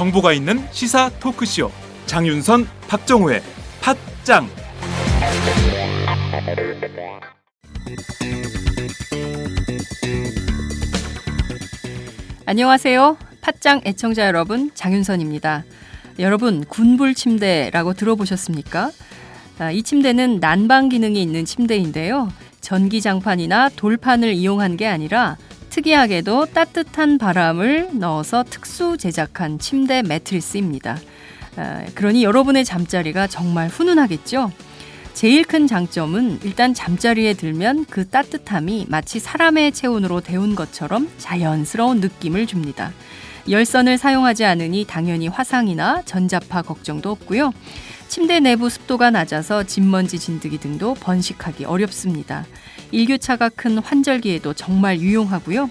정보가 있는 시사 토크쇼 장윤선, 박정호의 팟짱. 안녕하세요. 팟짱 애청자 여러분, 장윤선입니다. 여러분, 군불 침대라고 들어보셨습니까? 이 침대는 난방 기능이 있는 침대인데요. 전기장판이나 돌판을 이용한 게 아니라 특이하게도 따뜻한 바람을 넣어서 특수 제작한 침대 매트리스입니다. 그러니 여러분의 잠자리가 정말 훈훈하겠죠? 제일 큰 장점은 일단 잠자리에 들면 그 따뜻함이 마치 사람의 체온으로 데운 것처럼 자연스러운 느낌을 줍니다. 열선을 사용하지 않으니 당연히 화상이나 전자파 걱정도 없고요. 침대 내부 습도가 낮아서 진먼지 진드기 등도 번식하기 어렵습니다. 일교차가 큰 환절기에도 정말 유용하고요.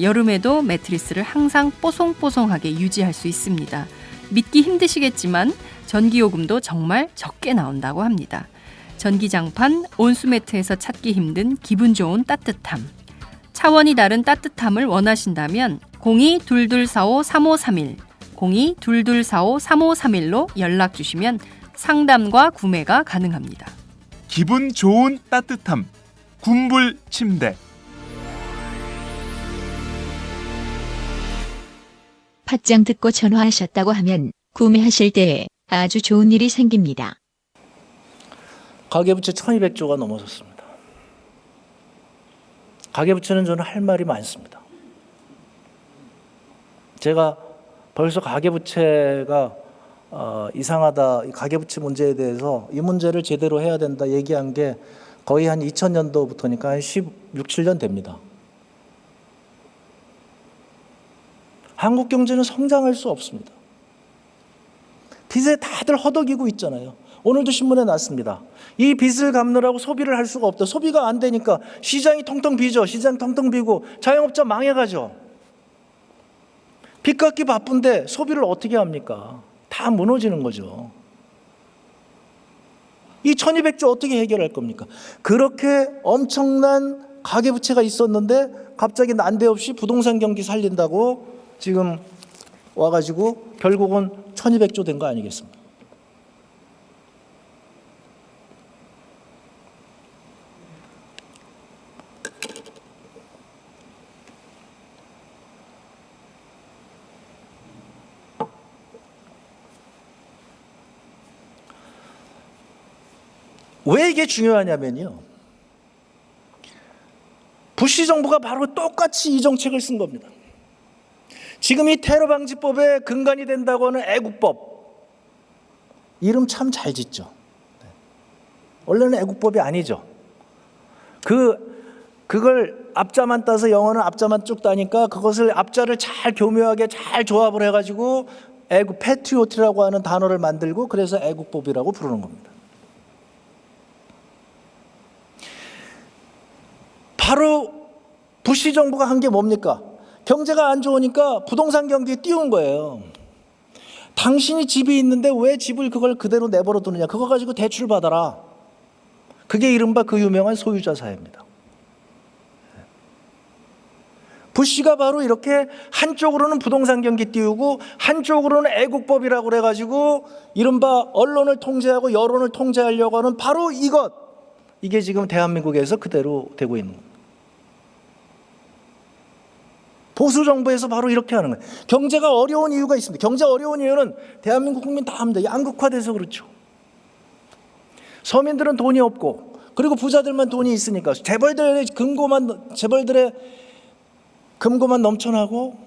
여름에도 매트리스를 항상 뽀송뽀송하게 유지할 수 있습니다. 믿기 힘드시겠지만 전기요금도 정말 적게 나온다고 합니다. 전기장판, 온수매트에서 찾기 힘든 기분 좋은 따뜻함. 차원이 다른 따뜻함을 원하신다면 02-2245-3531, 02-2245-3531로 연락 주시면 상담과 구매가 가능합니다. 기분 좋은 따뜻함. 군불 침대. 팟짱 듣고 전화하셨다고 하면 구매하실 때에 아주 좋은 일이 생깁니다. 가계부채 1200조가 넘어섰습니다. 가계부채는 저는 할 말이 많습니다. 제가 벌써 가계부채가 이상하다, 가계부채 문제에 대해서 이 문제를 제대로 해야 된다 얘기한 게 거의 한 2000년도부터니까 한 16, 17년 됩니다. 한국 경제는 성장할 수 없습니다. 빚에 다들 허덕이고 있잖아요. 오늘도 신문에 났습니다. 이 빚을 갚느라고 소비를 할 수가 없다. 소비가 안 되니까 시장이 텅텅 비죠. 시장 텅텅 비고 자영업자 망해가죠. 빚 갚기 바쁜데 소비를 어떻게 합니까? 다 무너지는 거죠. 이 1200조 어떻게 해결할 겁니까? 그렇게 엄청난 가계부채가 있었는데 갑자기 난데없이 부동산 경기 살린다고 지금 와가지고 결국은 1200조 된 거 아니겠습니까? 왜 이게 중요하냐면요. 부시 정부가 바로 똑같이 이 정책을 쓴 겁니다. 지금 이 테러 방지법의 근간이 된다고 하는 애국법. 이름 참 잘 짓죠. 원래는 애국법이 아니죠. 그걸 앞자만 따서 영어는 앞자만 쭉 따니까 그것을 앞자를 잘 교묘하게 잘 조합을 해가지고 패트리오트라고 하는 단어를 만들고 그래서 애국법이라고 부르는 겁니다. 바로 부시 정부가 한 게 뭡니까? 경제가 안 좋으니까 부동산 경기에 띄운 거예요. 당신이 집이 있는데 왜 집을 그걸 그대로 내버려 두느냐. 그거 가지고 대출 받아라. 그게 이른바 그 유명한 소유자 사회입니다. 부시가 바로 이렇게 한쪽으로는 부동산 경기 띄우고 한쪽으로는 애국법이라고 그래가지고 이른바 언론을 통제하고 여론을 통제하려고 하는 바로 이게 지금 대한민국에서 그대로 되고 있는 겁니다. 보수 정부에서 바로 이렇게 하는 거예요. 경제가 어려운 이유가 있습니다. 경제 어려운 이유는 대한민국 국민 다 압니다. 양극화돼서 그렇죠. 서민들은 돈이 없고 그리고 부자들만 돈이 있으니까 재벌들의 금고만 넘쳐나고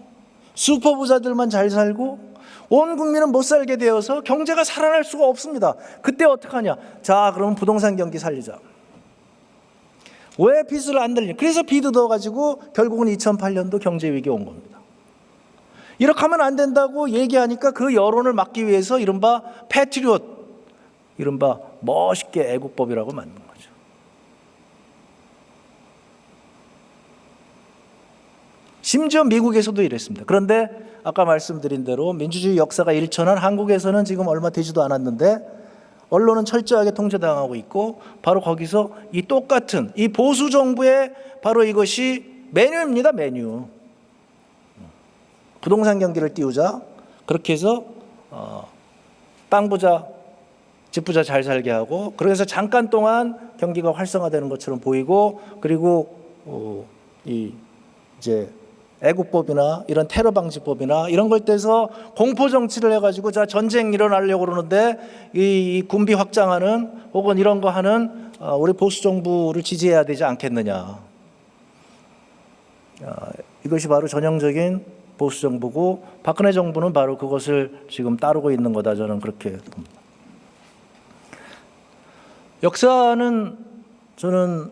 슈퍼 부자들만 잘 살고 온 국민은 못 살게 되어서 경제가 살아날 수가 없습니다. 그때 어떡하냐? 자, 그러면 부동산 경기 살리자. 왜 빚을 안 늘리냐? 그래서 빚 얻어가지고 결국은 2008년도 경제 위기 온 겁니다. 이렇게 하면 안 된다고 얘기하니까 그 여론을 막기 위해서 이른바 패트리엇, 이른바 멋있게 애국법이라고 만든 거죠. 심지어 미국에서도 이랬습니다. 그런데 아까 말씀드린 대로 민주주의 역사가 일천한 한국에서는 지금 얼마 되지도 않았는데 언론은 철저하게 통제당하고 있고 바로 거기서 이 똑같은 이 보수 정부의 바로 이것이 메뉴입니다. 메뉴. 부동산 경기를 띄우자. 그렇게 해서 땅 부자, 집 부자 잘 살게 하고, 그래서 잠깐 동안 경기가 활성화되는 것처럼 보이고, 그리고 이제 애국법이나 이런 테러 방지법이나 이런 걸 떼서 공포 정치를 해가지고 자 전쟁 일어나려고 그러는데 이 군비 확장하는 혹은 이런 거 하는 우리 보수 정부를 지지해야 되지 않겠느냐. 이것이 바로 전형적인 보수 정부고, 박근혜 정부는 바로 그것을 지금 따르고 있는 거다, 저는 그렇게 봅니다. 역사는 저는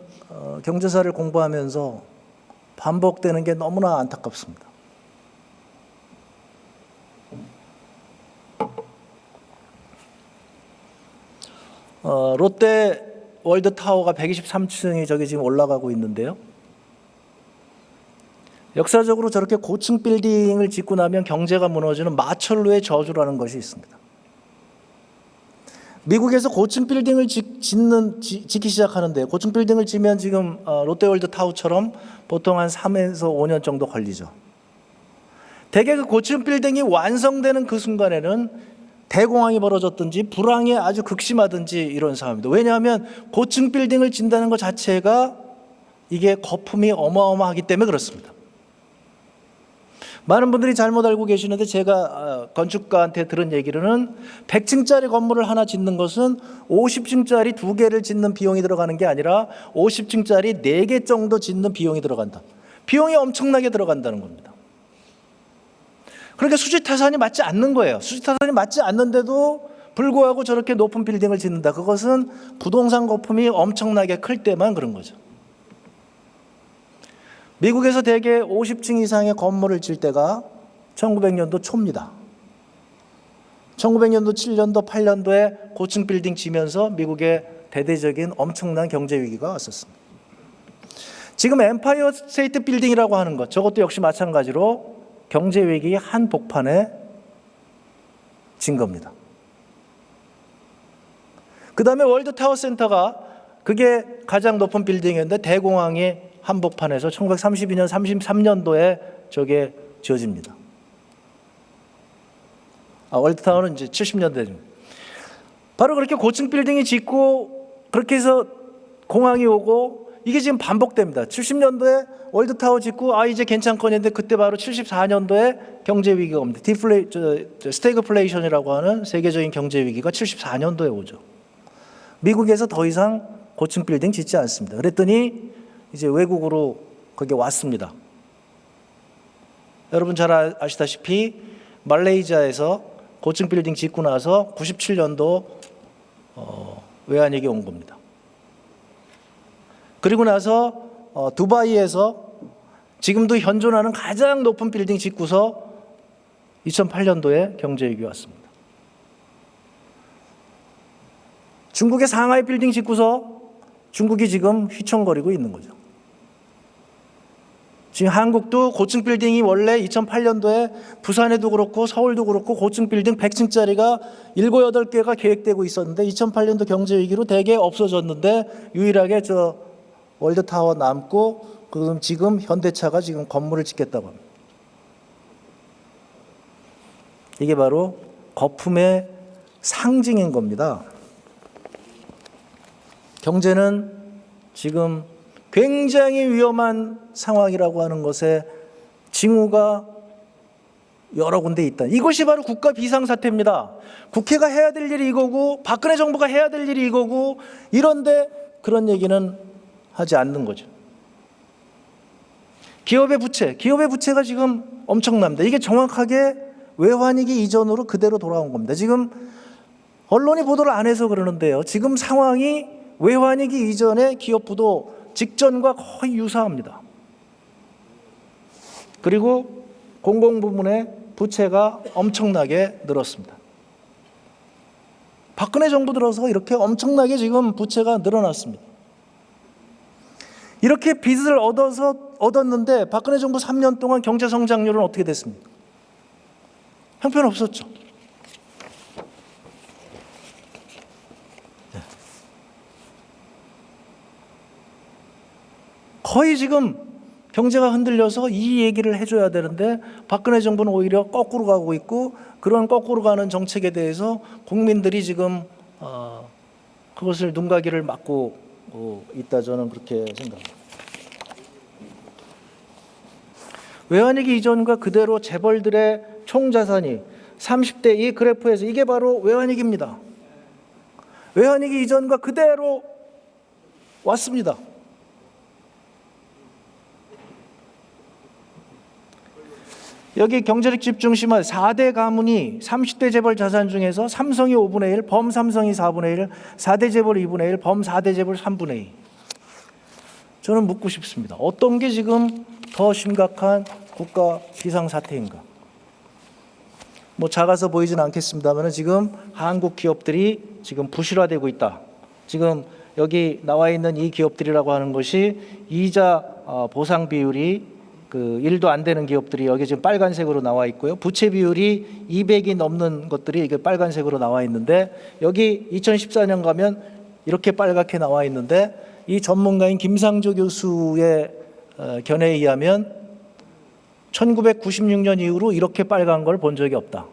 경제사를 공부하면서 반복되는 게 너무나 안타깝습니다. 롯데 월드타워가 123층이 저기 지금 올라가고 있는데요. 역사적으로 저렇게 고층 빌딩을 짓고 나면 경제가 무너지는 마철로의 저주라는 것이 있습니다. 미국에서 고층 빌딩을 짓기 시작하는데, 고층 빌딩을 지면 지금 롯데월드타워처럼 보통 한 3에서 5년 정도 걸리죠. 대개 그 고층 빌딩이 완성되는 그 순간에는 대공황이 벌어졌든지 불황이 아주 극심하든지 이런 상황입니다. 왜냐하면 고층 빌딩을 짓는다는 것 자체가 이게 거품이 어마어마하기 때문에 그렇습니다. 많은 분들이 잘못 알고 계시는데, 제가 건축가한테 들은 얘기로는 100층짜리 건물을 하나 짓는 것은 50층짜리 2개를 짓는 비용이 들어가는 게 아니라 50층짜리 4개 정도 짓는 비용이 들어간다. 비용이 엄청나게 들어간다는 겁니다. 그러니까 수지타산이 맞지 않는 거예요. 수지타산이 맞지 않는데도 불구하고 저렇게 높은 빌딩을 짓는다. 그것은 부동산 거품이 엄청나게 클 때만 그런 거죠. 미국에서 대개 50층 이상의 건물을 질 때가 1900년도 초입니다. 1900년도 7년도 8년도에 고층 빌딩 지면서 미국에 대대적인 엄청난 경제 위기가 왔었습니다. 지금 엠파이어 스테이트 빌딩이라고 하는 것, 저것도 역시 마찬가지로 경제 위기 한복판에 진 겁니다. 그 다음에 월드타워 센터가 그게 가장 높은 빌딩이었는데 대공황이 한복판에서 1932년, 33년도에 저게 지어집니다. 월드타워는 이제 70년대입니다. 바로 그렇게 고층 빌딩이 짓고 그렇게 해서 공황이 오고, 이게 지금 반복됩니다. 70년도에 월드타워 짓고 이제 괜찮거니 했는데 그때 바로 74년도에 경제 위기가 옵니다. 스태그플레이션이라고 하는 세계적인 경제 위기가 74년도에 오죠. 미국에서 더 이상 고층 빌딩 짓지 않습니다. 그랬더니 이제 외국으로 거기 왔습니다. 여러분 잘 아시다시피 말레이시아에서 고층 빌딩 짓고 나서 97년도 외환위기 온 겁니다. 그리고 나서 두바이에서 지금도 현존하는 가장 높은 빌딩 짓고서 2008년도에 경제위기 왔습니다. 중국의 상하이 빌딩 짓고서 중국이 지금 휘청거리고 있는 거죠. 지금 한국도 고층 빌딩이 원래 2008년도에 부산에도 그렇고 서울도 그렇고 고층 빌딩 100층짜리가 7, 8개가 계획되고 있었는데 2008년도 경제위기로 대개 없어졌는데 유일하게 저 월드타워 남고, 그럼 지금 현대차가 지금 건물을 짓겠다고 합니다. 이게 바로 거품의 상징인 겁니다. 경제는 지금 굉장히 위험한 상황이라고 하는 것에 징후가 여러 군데 있다. 이것이 바로 국가 비상사태입니다. 국회가 해야 될 일이 이거고 박근혜 정부가 해야 될 일이 이거고, 이런데 그런 얘기는 하지 않는 거죠. 기업의 부채가 지금 엄청납니다. 이게 정확하게 외환위기 이전으로 그대로 돌아온 겁니다. 지금 언론이 보도를 안 해서 그러는데요. 지금 상황이 외환위기 이전의 기업부도 직전과 거의 유사합니다. 그리고 공공부문의 부채가 엄청나게 늘었습니다. 박근혜 정부 들어서 이렇게 엄청나게 지금 부채가 늘어났습니다. 이렇게 빚을 얻었는데 박근혜 정부 3년 동안 경제 성장률은 어떻게 됐습니까? 형편없었죠. 거의 지금 경제가 흔들려서 이 얘기를 해줘야 되는데 박근혜 정부는 오히려 거꾸로 가고 있고, 그런 거꾸로 가는 정책에 대해서 국민들이 지금 그것을 눈가기를 막고 있다, 저는 그렇게 생각합니다. 외환위기 이전과 그대로 재벌들의 총자산이 30대 이 그래프에서, 이게 바로 외환위기입니다. 외환위기 이전과 그대로 왔습니다. 여기 경제력 집중 심화 4대 가문이 30대 재벌 자산 중에서 삼성이 5분의 1, 범삼성이 4분의 1, 4대 재벌 2분의 1, 범 4대 재벌 3분의 2. 저는 묻고 싶습니다. 어떤 게 지금 더 심각한 국가 비상사태인가? 뭐 작아서 보이진 않겠습니다만 지금 한국 기업들이 지금 부실화되고 있다. 지금 여기 나와 있는 이 기업들이라고 하는 것이 이자 보상 비율이 그 1도 안 되는 기업들이 여기 지금 빨간색으로 나와 있고요. 부채 비율이 200이 넘는 것들이 이게 빨간색으로 나와 있는데, 여기 2014년 가면 이렇게 빨갛게 나와 있는데, 이 전문가인 김상조 교수의 견해에 의하면 1996년 이후로 이렇게 빨간 걸 본 적이 없다.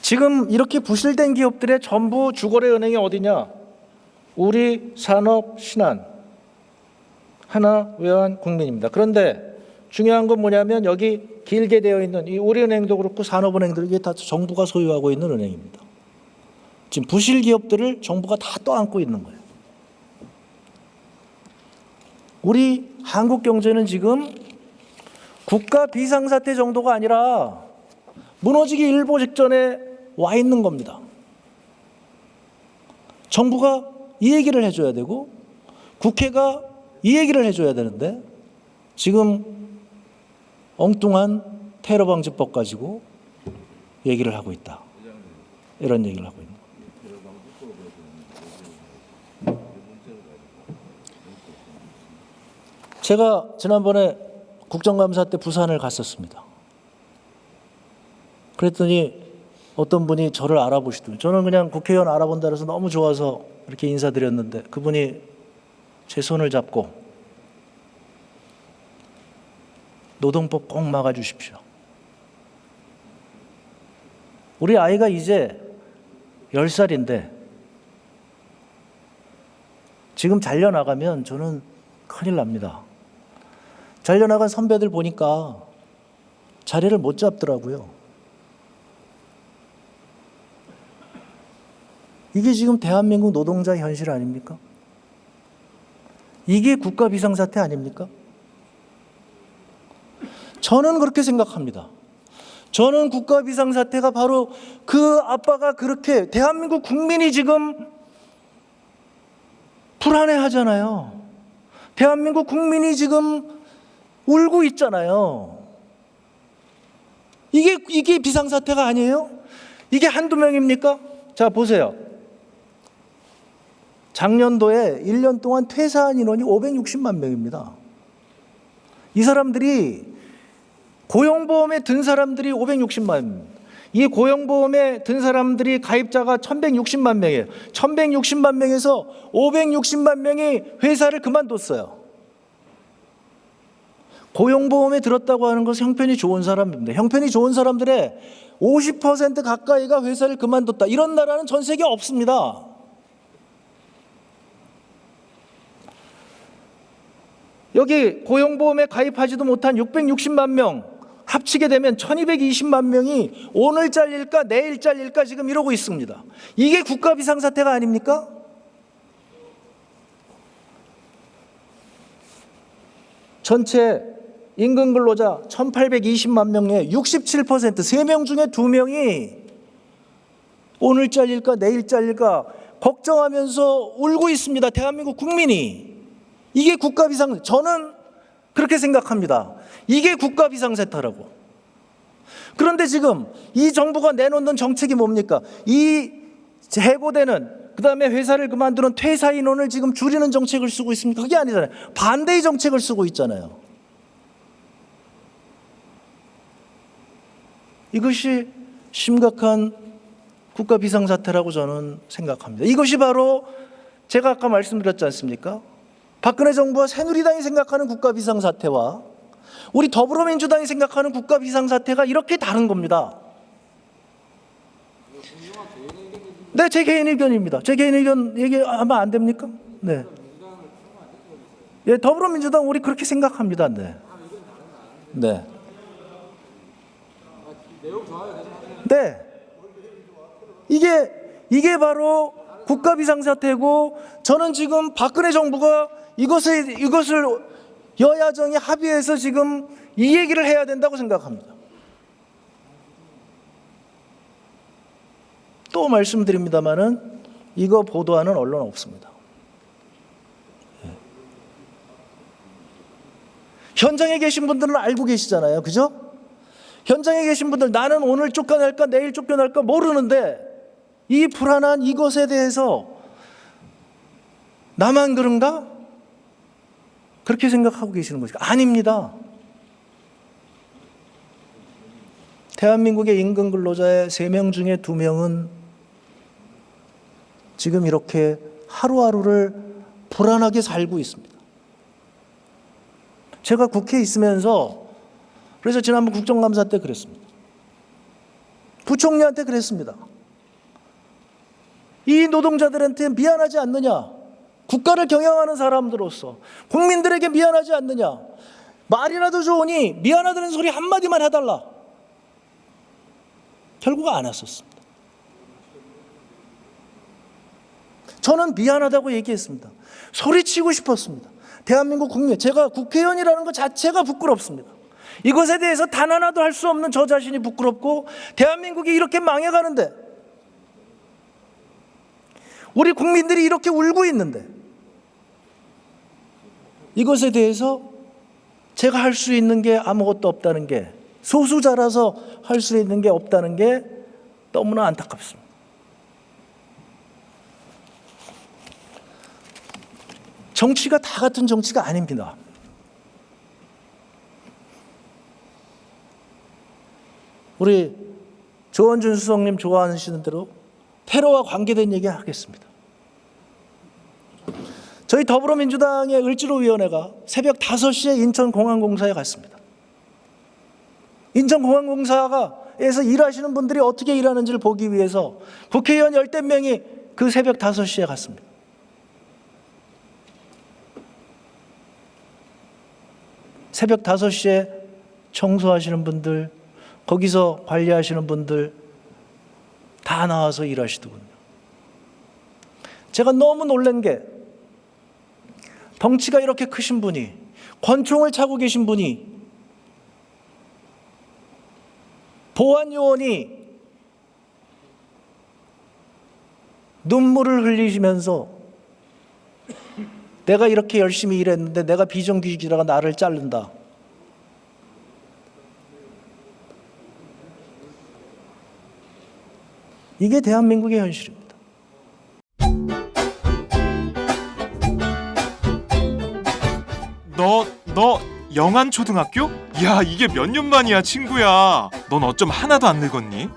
지금 이렇게 부실된 기업들의 전부 주거래 은행이 어디냐? 우리 산업 신한 하나 외환 국민입니다. 그런데 중요한 건 뭐냐면 여기 길게 되어 있는 이 우리은행도 그렇고 산업은행들, 이게 다 정부가 소유하고 있는 은행입니다. 지금 부실 기업들을 정부가 다 떠안고 있는 거예요. 우리 한국 경제는 지금 국가 비상사태 정도가 아니라 무너지기 일보 직전에 와 있는 겁니다. 정부가 이 얘기를 해줘야 되고 국회가 이 얘기를 해줘야 되는데, 지금 엉뚱한 테러 방지법 가지고 얘기를 하고 있다. 이런 얘기를 하고 있는 거예요. 제가 지난번에 국정감사 때 부산을 갔었습니다. 그랬더니 어떤 분이 저를 알아보시더군요. 저는 그냥 국회의원 알아본다 해서 너무 좋아서 이렇게 인사드렸는데, 그분이 제 손을 잡고 노동법 꼭 막아주십시오. 우리 아이가 이제 10살인데 지금 잘려나가면 저는 큰일 납니다. 잘려나간 선배들 보니까 자리를 못 잡더라고요. 이게 지금 대한민국 노동자 현실 아닙니까? 이게 국가 비상사태 아닙니까? 저는 그렇게 생각합니다. 저는 국가 비상사태가 바로 그 아빠가 그렇게, 대한민국 국민이 지금 불안해하잖아요. 대한민국 국민이 지금 울고 있잖아요. 이게 비상사태가 아니에요? 이게 한두 명입니까? 자, 보세요. 작년도에 1년 동안 퇴사한 인원이 560만 명입니다. 이 사람들이 고용보험에 든 사람들이 560만 명입니다. 이 고용보험에 든 사람들이 가입자가 1160만 명이에요. 1160만 명에서 560만 명이 회사를 그만뒀어요. 고용보험에 들었다고 하는 것은 형편이 좋은 사람입니다. 형편이 좋은 사람들의 50% 가까이가 회사를 그만뒀다. 이런 나라는 전 세계에 없습니다. 여기 고용보험에 가입하지도 못한 660만 명 합치게 되면 1220만 명이 오늘 잘릴까 내일 잘릴까 지금 이러고 있습니다. 이게 국가 비상사태가 아닙니까? 전체 임금 근로자 1820만 명의 67%, 3명 중에 2명이 오늘 잘릴까 내일 잘릴까 걱정하면서 울고 있습니다. 대한민국 국민이. 이게 국가 비상, 저는 그렇게 생각합니다. 이게 국가 비상사태라고. 그런데 지금 이 정부가 내놓는 정책이 뭡니까? 이 해고되는, 그다음에 회사를 그만두는 퇴사 인원을 지금 줄이는 정책을 쓰고 있습니까? 그게 아니잖아요. 반대의 정책을 쓰고 있잖아요. 이것이 심각한 국가 비상사태라고 저는 생각합니다. 이것이 바로 제가 아까 말씀드렸지 않습니까? 박근혜 정부와 새누리당이 생각하는 국가 비상사태와 우리 더불어민주당이 생각하는 국가 비상사태가 이렇게 다른 겁니다. 네, 제 개인 의견입니다. 제 개인 의견 얘기하면 안 됩니까? 네. 예, 더불어민주당 우리 그렇게 생각합니다. 네. 네. 네. 이게 바로 국가 비상사태고 저는 지금 박근혜 정부가 이것을 여야정이 합의해서 지금 이 얘기를 해야 된다고 생각합니다. 또 말씀드립니다마는 이거 보도하는 언론 없습니다. 현장에 계신 분들은 알고 계시잖아요. 그죠? 현장에 계신 분들 나는 오늘 쫓겨날까 내일 쫓겨날까 모르는데 이 불안한 이것에 대해서 나만 그런가? 그렇게 생각하고 계시는 것이 아닙니다. 대한민국의 임금 근로자의 3명 중에 2명은 지금 이렇게 하루하루를 불안하게 살고 있습니다. 제가 국회에 있으면서 그래서 지난번 국정감사 때 그랬습니다. 부총리한테 그랬습니다. 이 노동자들한테 미안하지 않느냐? 국가를 경영하는 사람들로서 국민들에게 미안하지 않느냐? 말이라도 좋으니 미안하다는 소리 한마디만 해달라. 결국 안 했었습니다. 저는 미안하다고 얘기했습니다. 소리치고 싶었습니다. 대한민국 국민, 제가 국회의원이라는 것 자체가 부끄럽습니다. 이것에 대해서 단 하나도 할 수 없는 저 자신이 부끄럽고 대한민국이 이렇게 망해가는데 우리 국민들이 이렇게 울고 있는데 이것에 대해서 제가 할 수 있는 게 아무것도 없다는 게 소수자라서 할 수 있는 게 없다는 게 너무나 안타깝습니다. 정치가 다 같은 정치가 아닙니다. 우리 조원준 수석님 좋아하시는 대로 테러와 관계된 얘기 하겠습니다. 저희 더불어민주당의 을지로위원회가 새벽 5시에 인천공항공사에 갔습니다. 인천공항공사에서 일하시는 분들이 어떻게 일하는지를 보기 위해서 국회의원 10대 명이 그 새벽 5시에 갔습니다. 새벽 5시에 청소하시는 분들, 거기서 관리하시는 분들 다 나와서 일하시더군요. 제가 너무 놀란 게 덩치가 이렇게 크신 분이, 권총을 차고 계신 분이, 보안요원이 눈물을 흘리시면서 내가 이렇게 열심히 일했는데 내가 비정규직이라가 나를 자른다. 이게 대한민국의 현실입니다. 너 영안초등학교? 야, 이게 몇 년 만이야, 친구야. 넌 어쩜 하나도 안 늙었니?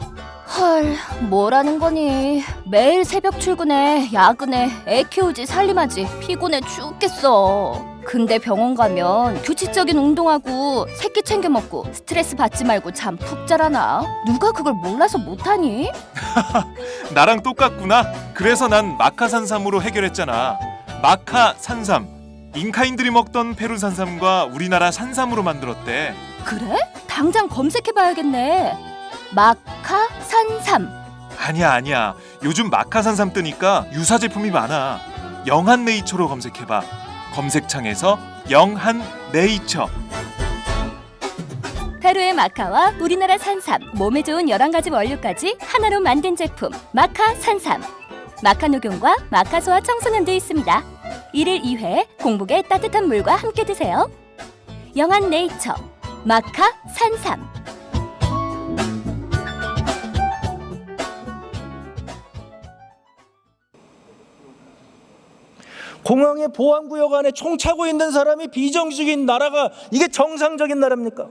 헐, 뭐라는 거니? 매일 새벽 출근해, 야근해, 애 키우지 살림하지, 피곤해 죽겠어. 근데 병원 가면 규칙적인 운동하고 새끼 챙겨 먹고 스트레스 받지 말고 잠 푹 자라나? 누가 그걸 몰라서 못하니? 나랑 똑같구나. 그래서 난 마카산삼으로 해결했잖아. 마카산삼. 잉카인들이 먹던 페루 산삼과 우리나라 산삼으로 만들었대. 그래? 당장 검색해봐야겠네. 마카산삼. 아니야. 요즘 마카산삼 뜨니까 유사 제품이 많아. 영한네이처로 검색해봐. 검색창에서 영한네이처. 페루의 마카와 우리나라 산삼, 몸에 좋은 11가지 원료까지 하나로 만든 제품 마카산삼. 마카 녹용과 마카 소화 청소년도 있습니다. 1일 2회 공복에 따뜻한 물과 함께 드세요. 영한네이처 마카산삼. 공항의 보안구역 안에 총 차고 있는 사람이 비정규직인 나라가 이게 정상적인 나라입니까?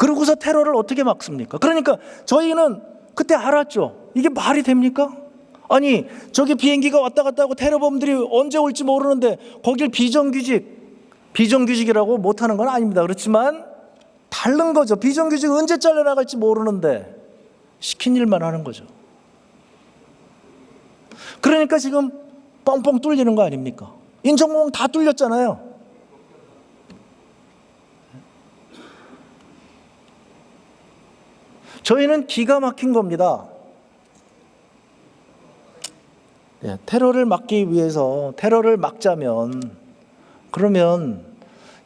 그러고서 테러를 어떻게 막습니까? 그러니까 저희는 그때 알았죠. 이게 말이 됩니까? 아니, 저기 비행기가 왔다 갔다 하고 테러범들이 언제 올지 모르는데 거길 비정규직이라고 못하는 건 아닙니다. 그렇지만 다른 거죠. 비정규직 언제 잘려나갈지 모르는데 시킨 일만 하는 거죠. 그러니까 지금 뻥뻥 뚫리는 거 아닙니까? 인천공항 다 뚫렸잖아요. 저희는 기가 막힌 겁니다. 테러를 막기 위해서 테러를 막자면 그러면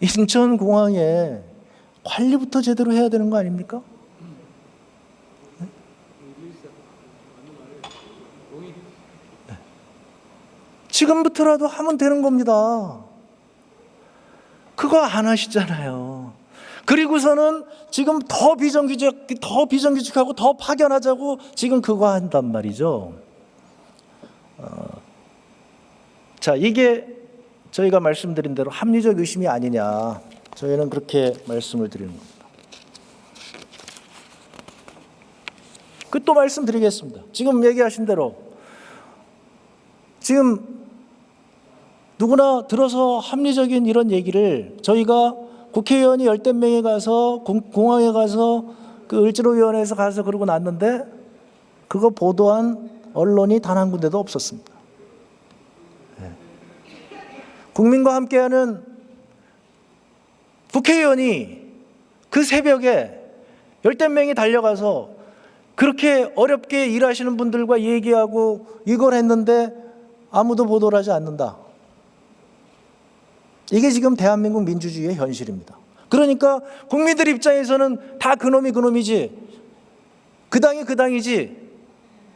인천공항에 관리부터 제대로 해야 되는 거 아닙니까? 지금부터라도 하면 되는 겁니다. 그거 안 하시잖아요. 그리고서는 지금 더 비정규직하고 더 파견하자고 지금 그거 한단 말이죠. 자, 이게 저희가 말씀드린 대로 합리적 의심이 아니냐, 저희는 그렇게 말씀을 드리는 겁니다. 그 또 말씀드리겠습니다. 지금 얘기하신 대로 지금 누구나 들어서 합리적인 이런 얘기를 저희가 국회의원이 10대 명이 가서 공항에 가서 그 을지로위원회에서 가서 그러고 났는데 그거 보도한 언론이 단 한 군데도 없었습니다. 국민과 함께하는 국회의원이 그 새벽에 10대 명이 달려가서 그렇게 어렵게 일하시는 분들과 얘기하고 이걸 했는데 아무도 보도를 하지 않는다. 이게 지금 대한민국 민주주의의 현실입니다. 그러니까 국민들 입장에서는 다 그놈이 그놈이지, 그 당이 그 당이지,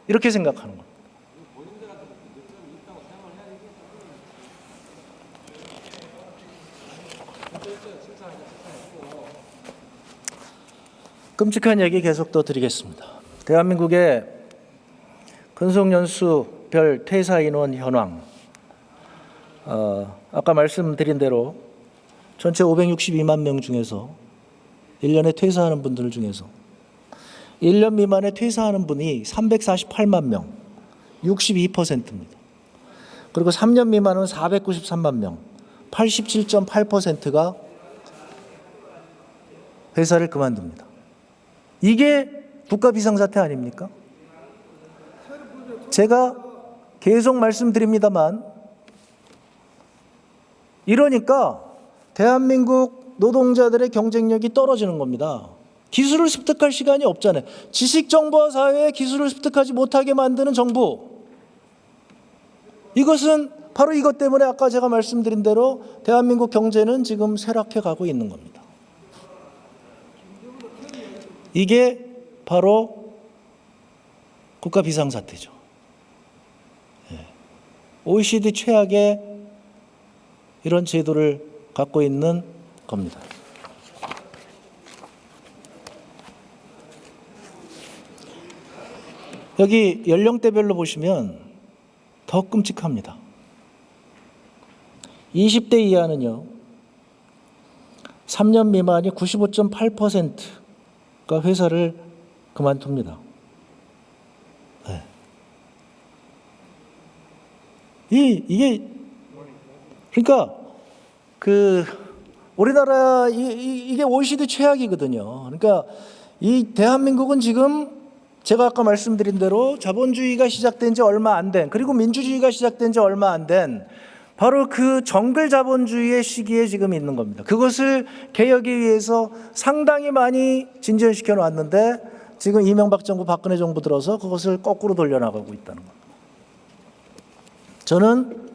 이렇게 생각하는 겁니다. 끔찍한 얘기 계속 더 드리겠습니다. 대한민국의 근속연수별 퇴사인원 현황, 아까 말씀드린 대로 전체 562만 명 중에서 1년에 퇴사하는 분들 중에서 1년 미만에 퇴사하는 분이 348만 명, 62%입니다. 그리고 3년 미만은 493만 명, 87.8%가 회사를 그만둡니다. 이게 국가 비상사태 아닙니까? 제가 계속 말씀드립니다만 이러니까 대한민국 노동자들의 경쟁력이 떨어지는 겁니다. 기술을 습득할 시간이 없잖아요. 지식정보화 사회에 기술을 습득하지 못하게 만드는 정부. 이것은 바로 이것 때문에 아까 제가 말씀드린 대로 대한민국 경제는 지금 쇠락해 가고 있는 겁니다. 이게 바로 국가 비상사태죠. OECD 최악의 이런 제도를 갖고 있는 겁니다. 여기 연령대별로 보시면 더 끔찍합니다. 20대 이하는요, 3년 미만이 95.8%가 회사를 그만둡니다. 네. 이게 그러니까 우리나라 이게 OECD 최악이거든요. 그러니까 이 대한민국은 지금 제가 아까 말씀드린 대로 자본주의가 시작된 지 얼마 안 된, 그리고 민주주의가 시작된 지 얼마 안 된 바로 그 정글 자본주의의 시기에 지금 있는 겁니다. 그것을 개혁에 위해서 상당히 많이 진전시켜 놨는데 지금 이명박 정부, 박근혜 정부 들어서 그것을 거꾸로 돌려나가고 있다는 겁니다. 저는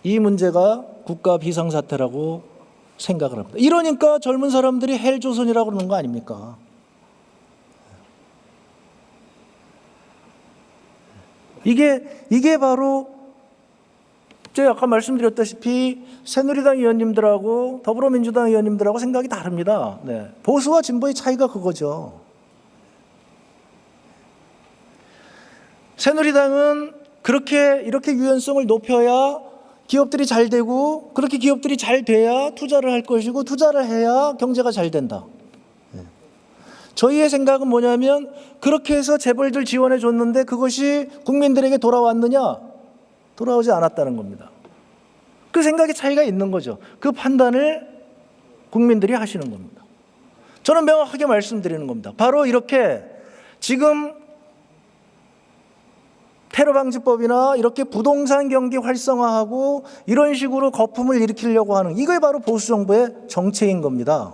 이 문제가 국가 비상사태라고 생각을 합니다. 이러니까 젊은 사람들이 헬조선이라고 그러는 거 아닙니까? 이게 바로 제가 아까 말씀드렸다시피 새누리당 의원님들하고 더불어민주당 의원님들하고 생각이 다릅니다. 네. 보수와 진보의 차이가 그거죠. 새누리당은 이렇게 유연성을 높여야 기업들이 잘 되고, 그렇게 기업들이 잘 돼야 투자를 할 것이고, 투자를 해야 경제가 잘 된다. 저희의 생각은 뭐냐면 그렇게 해서 재벌들 지원해 줬는데 그것이 국민들에게 돌아왔느냐? 돌아오지 않았다는 겁니다. 그 생각의 차이가 있는 거죠. 그 판단을 국민들이 하시는 겁니다. 저는 명확하게 말씀드리는 겁니다. 바로 이렇게 지금 테러방지법이나 이렇게 부동산 경기 활성화하고 이런 식으로 거품을 일으키려고 하는 이게 바로 보수 정부의 정책인 겁니다.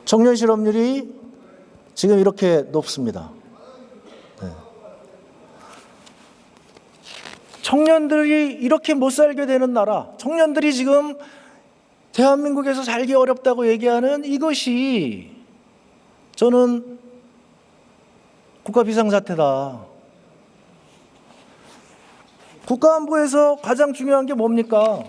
청년 실업률이 지금 이렇게 높습니다. 네. 청년들이 이렇게 못 살게 되는 나라, 청년들이 지금 대한민국에서 살기 어렵다고 얘기하는 이것이 저는 국가 비상사태다. 국가안보에서 가장 중요한 게 뭡니까?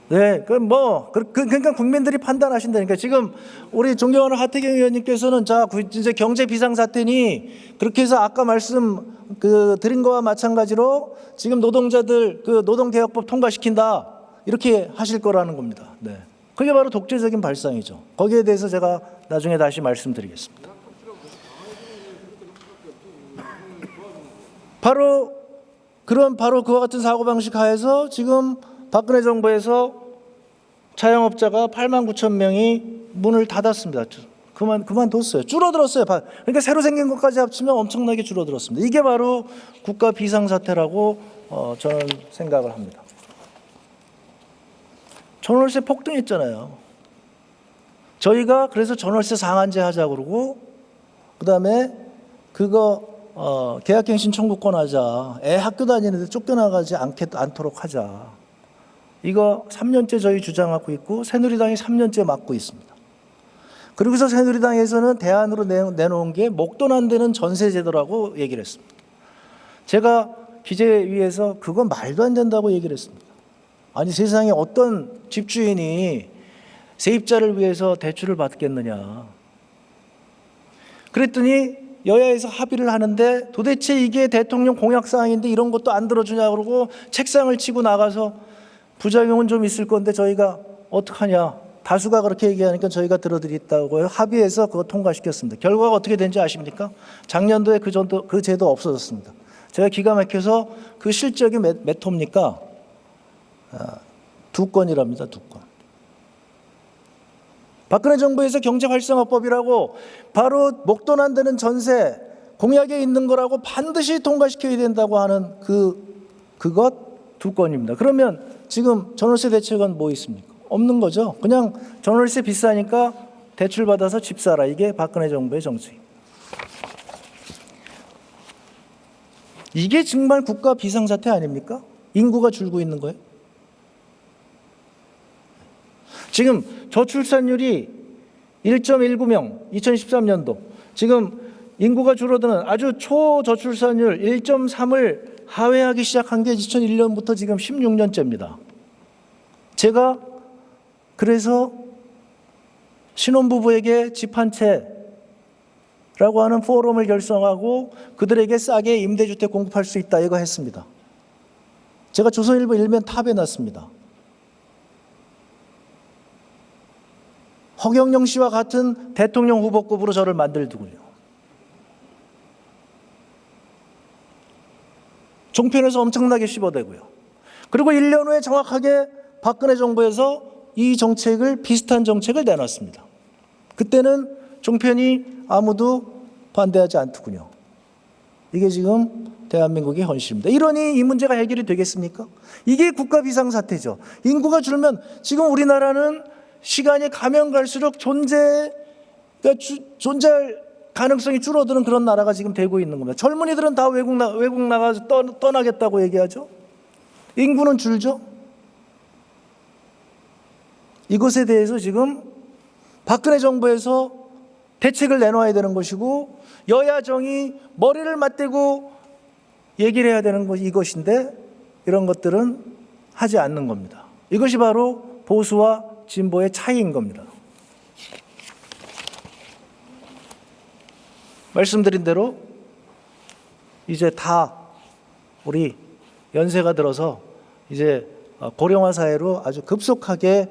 네, 그러니까 국민들이 판단하신다니까. 지금 우리 존경하는 하태경 의원님께서는 자, 이제 경제 비상사태니 그렇게 해서 아까 말씀 드린 거와 마찬가지로 지금 노동자들 노동개혁법 통과시킨다 이렇게 하실 거라는 겁니다. 네, 그게 바로 독재적인 발상이죠. 거기에 대해서 제가 나중에 다시 말씀드리겠습니다. 바로 그와 같은 사고방식 하에서 지금 박근혜 정부에서 자영업자가 8만 9천 명이 문을 닫았습니다. 그만뒀어요. 줄어들었어요. 그러니까 새로 생긴 것까지 합치면 엄청나게 줄어들었습니다. 이게 바로 국가 비상사태라고 저는 생각을 합니다. 전월세 폭등했잖아요. 저희가 그래서 전월세 상한제 하자고 그러고 그다음에 계약갱신 청구권 하자. 애 학교 다니는데 쫓겨나가지 않도록 하자. 이거 3년째 저희 주장하고 있고 새누리당이 3년째 막고 있습니다. 그리고서 새누리당에서는 대안으로 내놓은 게 목돈 안 되는 전세제도라고 얘기를 했습니다. 제가 기재위에서 그건 말도 안 된다고 얘기를 했습니다. 아니 세상에 어떤 집주인이 세입자를 위해서 대출을 받겠느냐. 그랬더니 여야에서 합의를 하는데 도대체 이게 대통령 공약사항인데 이런 것도 안 들어주냐 그러고 책상을 치고 나가서 부작용은 좀 있을 건데 저희가 어떡하냐. 다수가 그렇게 얘기하니까 저희가 들어드리겠다고 합의해서 그거 통과시켰습니다. 결과가 어떻게 된지 아십니까? 작년도에 그 제도 없어졌습니다. 제가 기가 막혀서 그 실적이 몇 호입니까? 2건이랍니다. 2건. 박근혜 정부에서 경제활성화법이라고 바로 목돈 안 되는 전세 공약에 있는 거라고 반드시 통과시켜야 된다고 하는 그것 2건입니다. 그러면 지금 전월세 대책은 뭐 있습니까? 없는 거죠. 그냥 전월세 비싸니까 대출 받아서 집 사라. 이게 박근혜 정부의 정책입니다. 이게 정말 국가 비상사태 아닙니까? 인구가 줄고 있는 거예요. 지금 저출산율이 1.19명 2013년도 지금 인구가 줄어드는 아주 초저출산율 1.3을 하회하기 시작한 게 2001년부터 지금 16년째입니다. 제가 그래서 신혼부부에게 집 한 채라고 하는 포럼을 결성하고 그들에게 싸게 임대주택 공급할 수 있다 이거 했습니다. 제가 조선일보 일면 탑에 놨습니다. 허경영 씨와 같은 대통령 후보급으로 저를 만들더군요. 종편에서 엄청나게 씹어대고요. 그리고 1년 후에 정확하게 박근혜 정부에서 이 정책을 비슷한 정책을 내놨습니다. 그때는 종편이 아무도 반대하지 않더군요. 이게 지금 대한민국의 현실입니다. 이러니 이 문제가 해결이 되겠습니까? 이게 국가 비상사태죠. 인구가 줄면 지금 우리나라는 시간이 가면 갈수록 존재할 가능성이 줄어드는 그런 나라가 지금 되고 있는 겁니다. 젊은이들은 다 외국 나가서 떠나겠다고 얘기하죠. 인구는 줄죠. 이것에 대해서 지금 박근혜 정부에서 대책을 내놓아야 되는 것이고 여야정이 머리를 맞대고 얘기를 해야 되는 것이 이것인데 이런 것들은 하지 않는 겁니다. 이것이 바로 보수와 진보의 차이인 겁니다. 말씀드린 대로 이제 다 우리 연세가 들어서 이제 고령화 사회로 아주 급속하게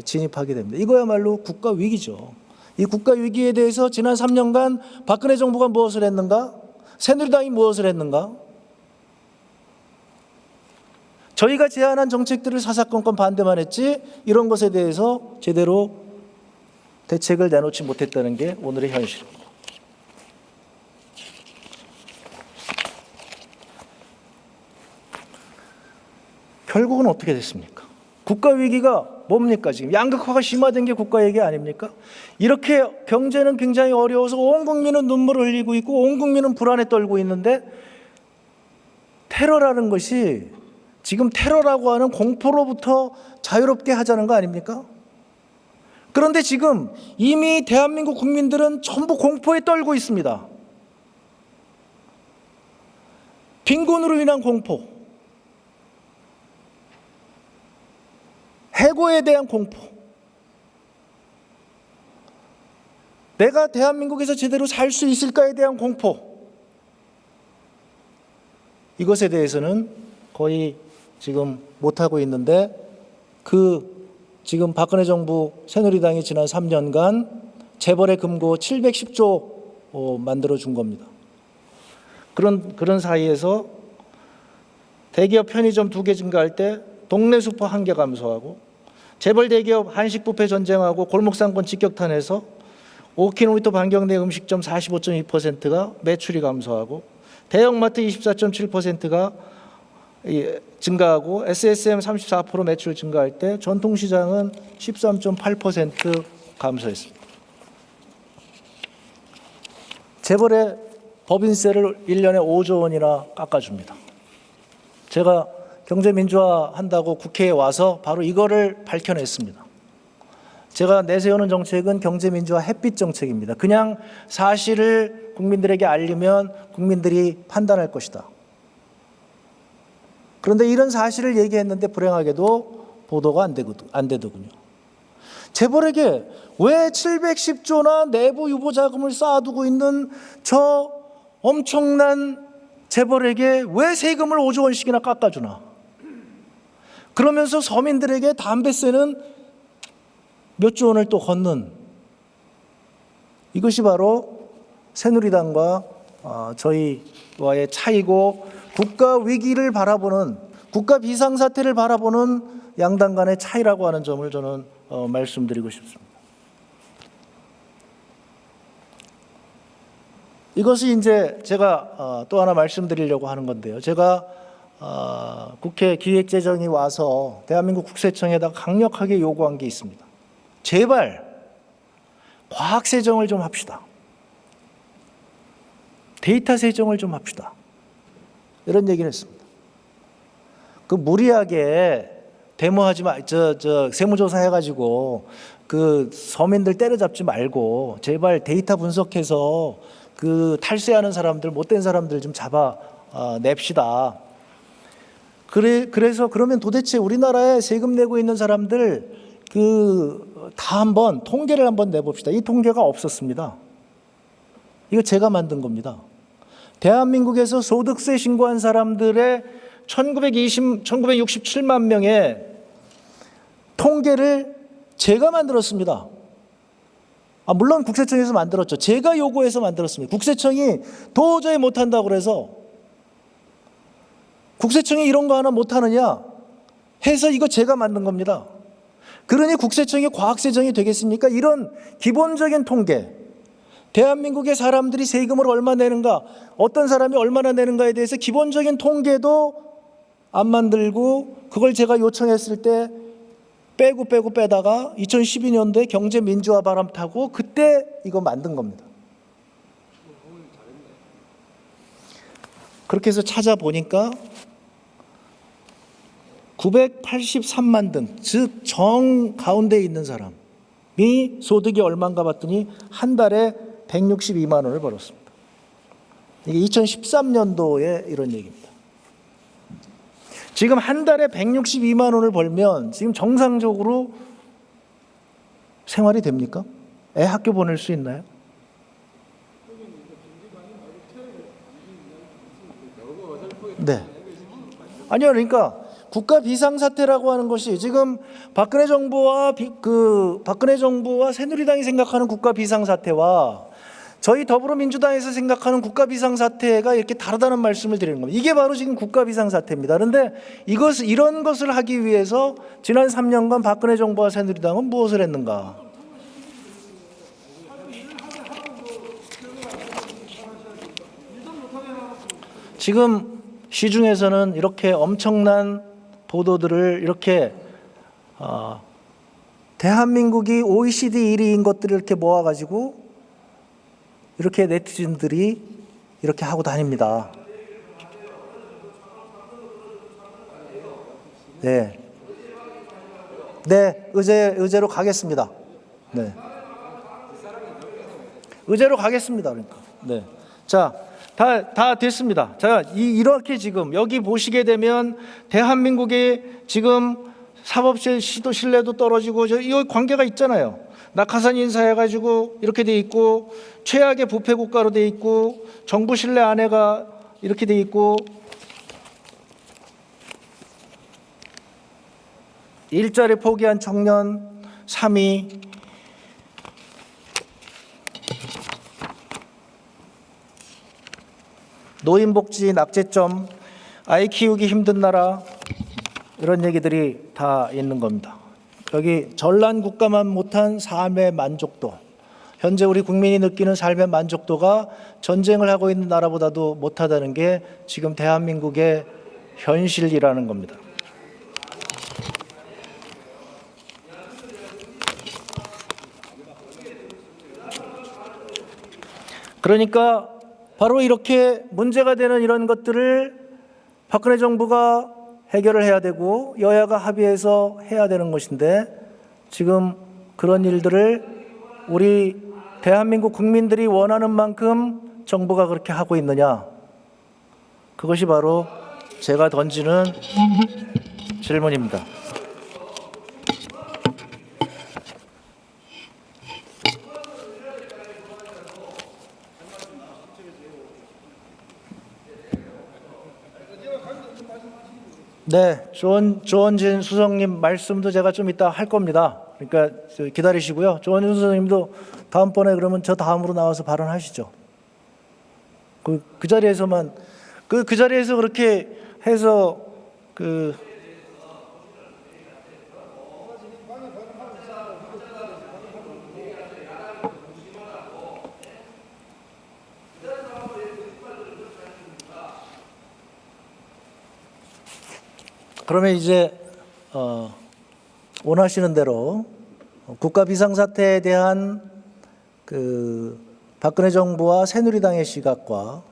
진입하게 됩니다. 이거야말로 국가 위기죠. 이 국가 위기에 대해서 지난 3년간 박근혜 정부가 무엇을 했는가? 새누리당이 무엇을 했는가? 저희가 제안한 정책들을 사사건건 반대만 했지 이런 것에 대해서 제대로 대책을 내놓지 못했다는 게 오늘의 현실입니다. 결국은 어떻게 됐습니까? 국가 위기가 뭡니까? 지금 양극화가 심화된 게 국가 위기 아닙니까? 이렇게 경제는 굉장히 어려워서 온 국민은 눈물을 흘리고 있고 온 국민은 불안에 떨고 있는데 테러라는 것이 지금 테러라고 하는 공포로부터 자유롭게 하자는 거 아닙니까? 그런데 지금 이미 대한민국 국민들은 전부 공포에 떨고 있습니다. 빈곤으로 인한 공포, 해고에 대한 공포, 내가 대한민국에서 제대로 살 수 있을까에 대한 공포, 이것에 대해서는 거의 지금 못하고 있는데 지금 박근혜 정부 새누리당이 지난 3년간 재벌의 금고 710조 만들어준 겁니다. 그런 사이에서 대기업 편의점 2개 증가할 때 동네 슈퍼 1개 감소하고 재벌 대기업 한식 뷔페 전쟁하고 골목상권 직격탄해서 5km 반경 내 음식점 45.2%가 매출이 감소하고 대형마트 24.7%가 증가하고 SSM 34% 매출 증가할 때 전통시장은 13.8% 감소했습니다. 재벌의 법인세를 1년에 5조 원이나 깎아줍니다. 제가 경제민주화 한다고 국회에 와서 바로 이거를 밝혀냈습니다. 제가 내세우는 정책은 경제민주화 햇빛 정책입니다. 그냥 사실을 국민들에게 알리면 국민들이 판단할 것이다. 그런데 이런 사실을 얘기했는데 불행하게도 보도가 안 되더군요. 재벌에게 왜 710조나 내부 유보 자금을 쌓아두고 있는 저 엄청난 재벌에게 왜 세금을 5조 원씩이나 깎아주나? 그러면서 서민들에게 담배세는 몇 조 원을 또 걷는, 이것이 바로 새누리당과 저희와의 차이고 국가 위기를 바라보는, 국가 비상사태를 바라보는 양당 간의 차이라고 하는 점을 저는 말씀드리고 싶습니다. 이것이 이제 제가 또 하나 말씀드리려고 하는 건데요. 제가 국회 기획재정이 와서 대한민국 국세청에다 강력하게 요구한 게 있습니다. 제발 과학세정을 좀 합시다. 데이터 세정을 좀 합시다. 이런 얘기를 했습니다. 그 무리하게 데모하지 마, 세무조사 해가지고 그 서민들 때려잡지 말고 제발 데이터 분석해서 그 탈세하는 사람들, 못된 사람들 좀 잡아냅시다. 그래서 그러면 도대체 우리나라에 세금 내고 있는 사람들 다 한번 통계를 한번 내봅시다. 이 통계가 없었습니다. 이거 제가 만든 겁니다. 대한민국에서 소득세 신고한 사람들의 1967만 명의 통계를 제가 만들었습니다. 물론 국세청에서 만들었죠. 제가 요구해서 만들었습니다. 국세청이 도저히 못한다고 그래서 국세청이 이런 거 하나 못하느냐 해서 이거 제가 만든 겁니다. 그러니 국세청이 과학세정이 되겠습니까? 이런 기본적인 통계, 대한민국의 사람들이 세금을 얼마 내는가, 어떤 사람이 얼마나 내는가에 대해서 기본적인 통계도 안 만들고 그걸 제가 요청했을 때 빼다가 2012년도에 경제민주화 바람 타고 그때 이거 만든 겁니다. 그렇게 해서 찾아보니까 983만 등, 즉 정 가운데 있는 사람이 소득이 얼마인가 봤더니 한 달에 162만 원을 벌었습니다. 이게 2013년도에 이런 얘기입니다. 지금 한 달에 162만 원을 벌면 지금 정상적으로 생활이 됩니까? 애 학교 보낼 수 있나요? 네. 아니요, 그러니까 국가 비상사태라고 하는 것이 지금 박근혜 정부와 박근혜 정부와 새누리당이 생각하는 국가 비상사태와 저희 더불어민주당에서 생각하는 국가 비상사태가 이렇게 다르다는 말씀을 드리는 겁니다. 이게 바로 지금 국가 비상사태입니다. 그런데 이런 것을 하기 위해서 지난 3년간 박근혜 정부와 새누리당은 무엇을 했는가? 지금 시중에서는 이렇게 엄청난 보도들을 이렇게 대한민국이 OECD 1위인 것들을 이렇게 모아가지고 이렇게 네티즌들이 이렇게 하고 다닙니다. 네. 네, 의제로 가겠습니다. 네. 의제로 가겠습니다. 그러니까. 네. 자, 다 됐습니다. 자, 이렇게 지금 여기 보시게 되면 대한민국의 지금 사법실 시도 신뢰도 떨어지고 이 관계가 있잖아요. 낙하산 인사해가지고 이렇게 돼 있고 최악의 부패 국가로 돼 있고 정부 신뢰 안해가 이렇게 돼 있고 일자리 포기한 청년 3위 노인복지 낙제점 아이 키우기 힘든 나라 이런 얘기들이 다 있는 겁니다. 여기 전란 국가만 못한 삶의 만족도 현재 우리 국민이 느끼는 삶의 만족도가 전쟁을 하고 있는 나라보다도 못하다는 게 지금 대한민국의 현실이라는 겁니다. 그러니까 바로 이렇게 문제가 되는 이런 것들을 박근혜 정부가 해결을 해야 되고 여야가 합의해서 해야 되는 것인데 지금 그런 일들을 우리 대한민국 국민들이 원하는 만큼 정부가 그렇게 하고 있느냐? 그것이 바로 제가 던지는 질문입니다. 네, 조원진 수석님 말씀도 제가 좀 이따 할 겁니다. 그러니까 기다리시고요. 조원진 수석님도 다음번에 그러면 저 다음으로 나와서 발언하시죠. 그 자리에서만 그 자리에서 그렇게 해서 그러면 이제 원하시는 대로 국가 비상사태에 대한 박근혜 정부와 새누리당의 시각과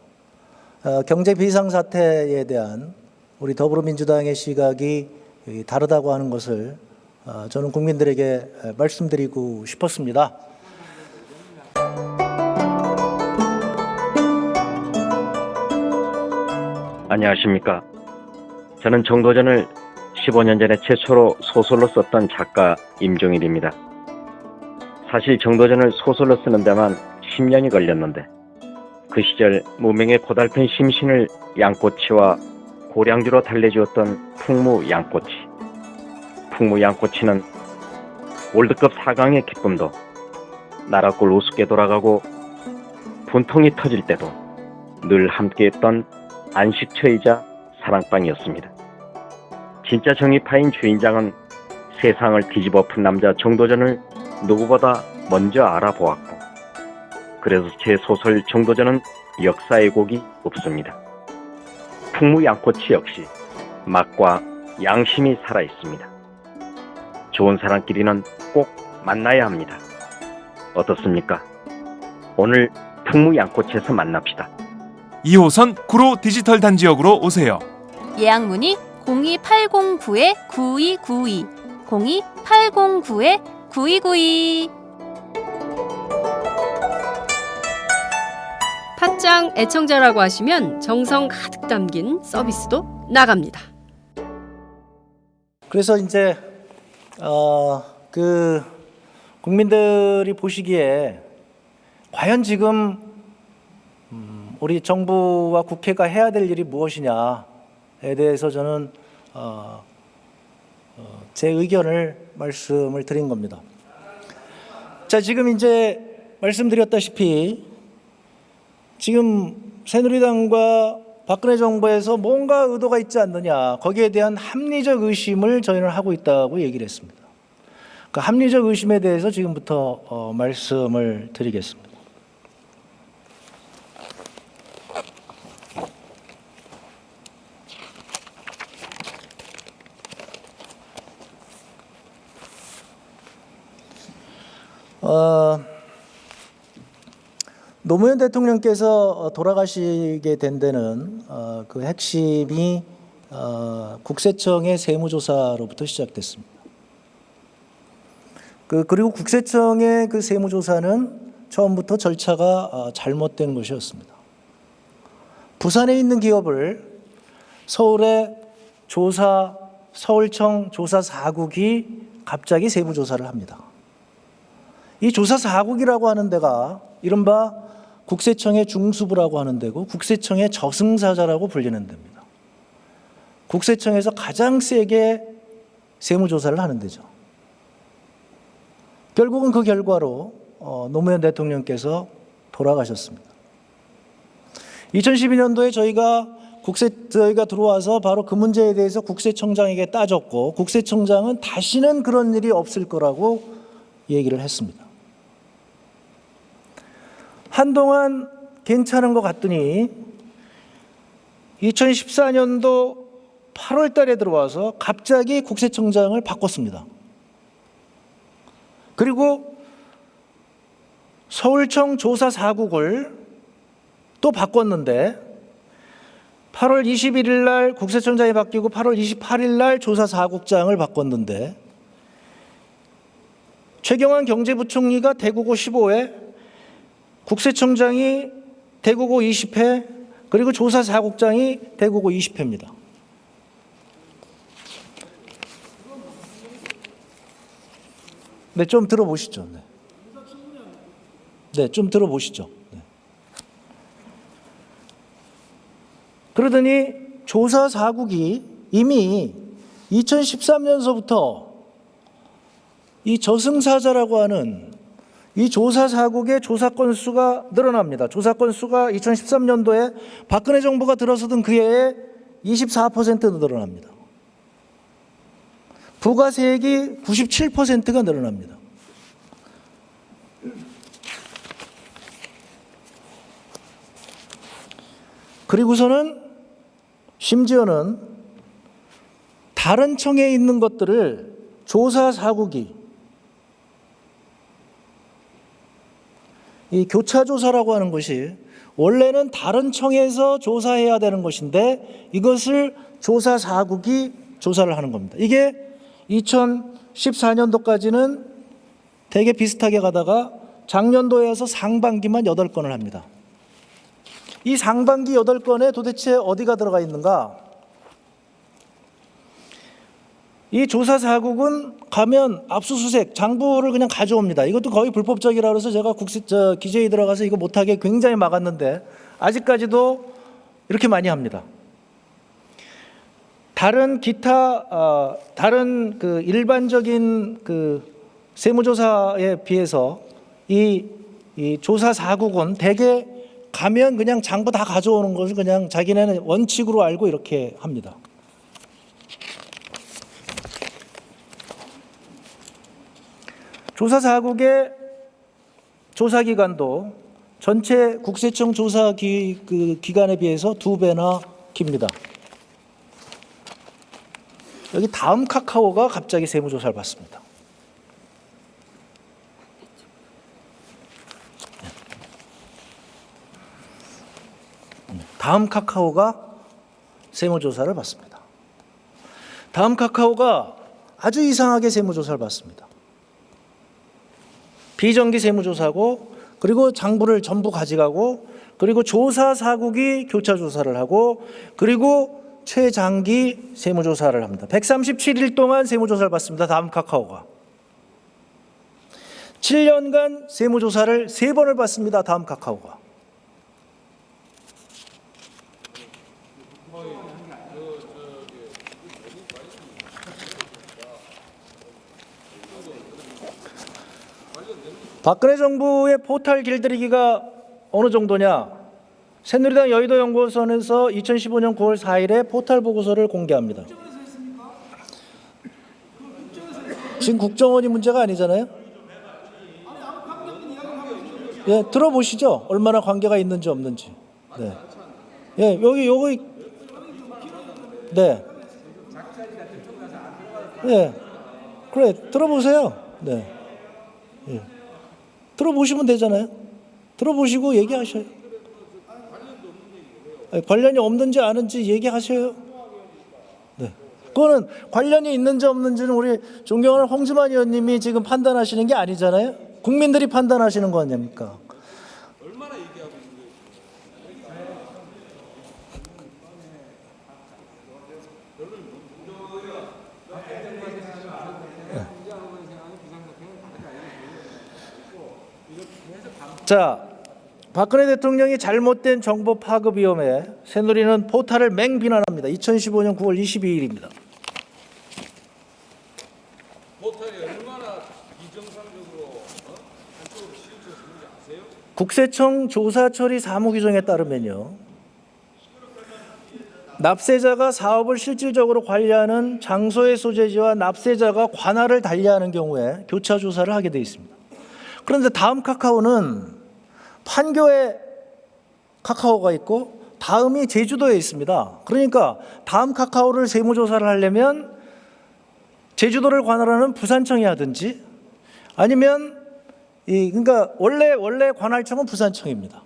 경제 비상사태에 대한 우리 더불어민주당의 시각이 다르다고 하는 것을 저는 국민들에게 말씀드리고 싶었습니다. 안녕하십니까. 저는 정도전을 15년 전에 최초로 소설로 썼던 작가 임종일입니다. 사실 정도전을 소설로 쓰는 데만 10년이 걸렸는데 그 시절 무명의 고달픈 심신을 양꼬치와 고량주로 달래주었던 풍무 양꼬치. 풍무 양꼬치는 월드컵 4강의 기쁨도 나라골 우습게 돌아가고 분통이 터질 때도 늘 함께했던 안식처이자 사랑방이었습니다. 진짜 정의파인 주인장은 세상을 뒤집어 푼 남자 정도전을 누구보다 먼저 알아보았고 그래서 제 소설 정도전은 역사의 곡이 없습니다. 풍무 양꼬치 역시 맛과 양심이 살아있습니다. 좋은 사람끼리는 꼭 만나야 합니다. 어떻습니까? 오늘 풍무 양꼬치에서 만납시다. 2호선 구로 디지털 단지역으로 오세요. 예약 문의 02809-9292 02809-9292. 팟짱 애청자라고 하시면 정성 가득 담긴 서비스도 나갑니다. 그래서 이제 그 국민들이 보시기에 과연 지금 우리 정부와 국회가 해야 될 일이 무엇이냐에 대해서 저는 제 의견을 말씀을 드린 겁니다. 자, 지금 이제 말씀드렸다시피 지금 새누리당과 박근혜 정부에서 뭔가 의도가 있지 않느냐, 거기에 대한 합리적 의심을 저희는 하고 있다고 얘기를 했습니다. 그 합리적 의심에 대해서 지금부터 말씀을 드리겠습니다. 노무현 대통령께서 돌아가시게 된 데는 그 핵심이 국세청의 세무조사로부터 시작됐습니다. 그리고 국세청의 그 세무조사는 처음부터 절차가 잘못된 것이었습니다. 부산에 있는 기업을 서울의 서울청 조사 4국이 갑자기 세무조사를 합니다. 이 조사 4국이라고 하는 데가 이른바 국세청의 중수부라고 하는 데고 국세청의 저승사자라고 불리는 데입니다. 국세청에서 가장 세게 세무조사를 하는 데죠. 결국은 그 결과로 노무현 대통령께서 돌아가셨습니다. 2012년도에 저희가 들어와서 바로 그 문제에 대해서 국세청장에게 따졌고 국세청장은 다시는 그런 일이 없을 거라고 얘기를 했습니다. 한동안 괜찮은 것 같더니 2014년도 8월 달에 들어와서 갑자기 국세청장을 바꿨습니다. 그리고 서울청 조사 4국을 또 바꿨는데 8월 21일 날 국세청장이 바뀌고 8월 28일 날 조사 4국장을 바꿨는데 최경환 경제부총리가 대구고 15회, 국세청장이 대구고 20회, 그리고 조사 4국장이 대구고 20회입니다. 네, 좀 들어보시죠. 네, 좀 들어보시죠. 네. 그러더니 조사 4국이 이미 2013년서부터 이 저승사자라고 하는 이 조사 4국의 조사 건수가 늘어납니다. 조사 건수가 2013년도에 박근혜 정부가 들어서던 그 해에 24% 늘어납니다. 부가세액이 97%가 늘어납니다. 그리고서는 심지어는 다른 청에 있는 것들을 조사 4국이 이 교차조사라고 하는 것이 원래는 다른 청에서 조사해야 되는 것인데 이것을 조사 4국이 조사를 하는 겁니다. 이게 2014년도까지는 되게 비슷하게 가다가 작년도에 와서 상반기만 8건을 합니다. 이 상반기 8건에 도대체 어디가 들어가 있는가? 이 조사 4국은 가면 압수수색, 장부를 그냥 가져옵니다. 이것도 거의 불법적이라 그래서 제가 기재위 들어가서 이거 못하게 굉장히 막았는데 아직까지도 이렇게 많이 합니다. 다른 그 일반적인 그 세무조사에 비해서 이 조사 4국은 대개 가면 그냥 장부 다 가져오는 것을 그냥 자기네는 원칙으로 알고 이렇게 합니다. 조사 4국의 조사기간도 전체 국세청 조사 기간에 비해서 2배나 깁니다. 여기 다음 카카오가 갑자기 세무조사를 받습니다. 다음 카카오가 세무조사를 받습니다. 다음 카카오가 아주 이상하게 세무조사를 받습니다. 비정기 세무조사고 그리고 장부를 전부 가져가고 그리고 조사 4국이 교차조사를 하고 그리고 최장기 세무조사를 합니다. 137일 동안 세무조사를 받습니다. 다음 카카오가. 7년간 세무조사를 3번을 받습니다. 다음 카카오가. 박근혜 정부의 포탈 길들이기가 어느 정도냐? 새누리당 여의도연구원에서 2015년 9월 4일에 포탈 보고서를 공개합니다. 지금 국정원이 문제가 아니잖아요. 예, 들어보시죠. 얼마나 관계가 있는지 없는지. 네. 예, 여기 네. 예. 그래, 들어보세요. 네. 예. 들어보시면 되잖아요. 들어보시고 얘기하셔요. 아니, 관련이 없는지 아는지 얘기하셔요. 네. 그거는 관련이 있는지 없는지는 우리 존경하는 홍주만 의원님이 지금 판단하시는 게 아니잖아요. 국민들이 판단하시는 거 아닙니까? 자, 박근혜 대통령이 잘못된 정보 파급 위험에 새누리는 포탈을 맹비난합니다. 2015년 9월 22일입니다. 포탈이 얼마나 비정상적으로 한쪽으로 치우쳤는지 아세요? 국세청 조사 처리 사무 규정에 따르면요, 납세자가 사업을 실질적으로 관리하는 장소의 소재지와 납세자가 관할을 달리하는 경우에 교차 조사를 하게 되어 있습니다. 그런데 다음 카카오는 판교에 카카오가 있고 다음이 제주도에 있습니다. 그러니까 다음 카카오를 세무조사를 하려면 제주도를 관할하는 부산청이 하든지 아니면 그러니까 원래 관할청은 부산청입니다.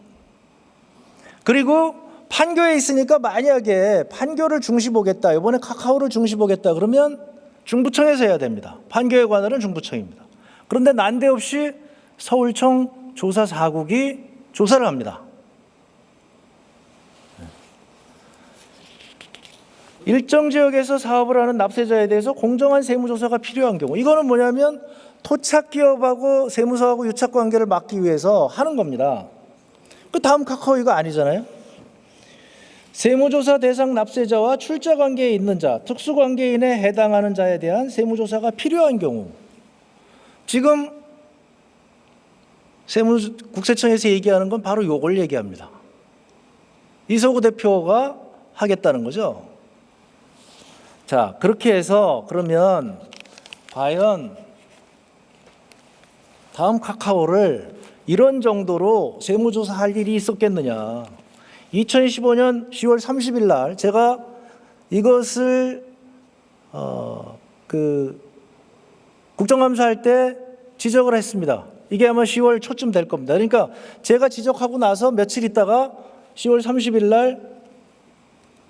그리고 판교에 있으니까 만약에 판교를 중시 보겠다, 이번에 카카오를 중시 보겠다 그러면 중부청에서 해야 됩니다. 판교의 관할은 중부청입니다. 그런데 난데없이 서울청 조사 4국이 조사를 합니다. 일정 지역에서 사업을 하는 납세자에 대해서 공정한 세무조사가 필요한 경우, 이거는 뭐냐면 토착기업하고 세무서하고 유착관계를 막기 위해서 하는 겁니다. 그 다음 카카오 이거 아니잖아요. 세무조사 대상 납세자와 출자관계에 있는 자, 특수관계인에 해당하는 자에 대한 세무조사가 필요한 경우, 지금 국세청에서 얘기하는 건 바로 요걸 얘기합니다. 이석우 대표가 하겠다는 거죠. 자, 그렇게 해서 그러면 과연 다음 카카오를 이런 정도로 세무조사할 일이 있었겠느냐. 2015년 10월 30일 날 제가 이것을 국정감사할 때 지적을 했습니다. 이게 아마 10월 초쯤 될 겁니다. 그러니까 제가 지적하고 나서 며칠 있다가 10월 30일 날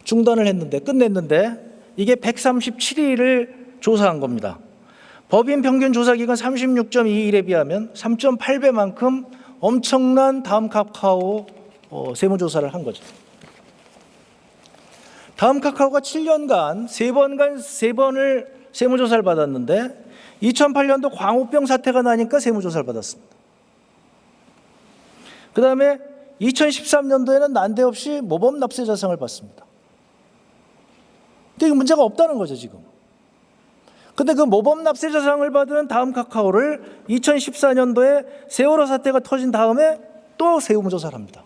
중단을 했는데, 끝냈는데 이게 137일을 조사한 겁니다. 법인 평균 조사 기간 36.2일에 비하면 3.8배만큼 엄청난 다음 카카오 세무조사를 한 거죠. 다음 카카오가 7년간 3번을 세무조사를 받았는데 2008년도 광우병 사태가 나니까 세무조사를 받았습니다. 그 다음에 2013년도에는 난데없이 모범 납세자상을 받습니다. 근데 이거 문제가 없다는 거죠, 지금. 근데 그 모범 납세자상을 받은 다음 카카오를 2014년도에 세월호 사태가 터진 다음에 또 세무조사를 합니다.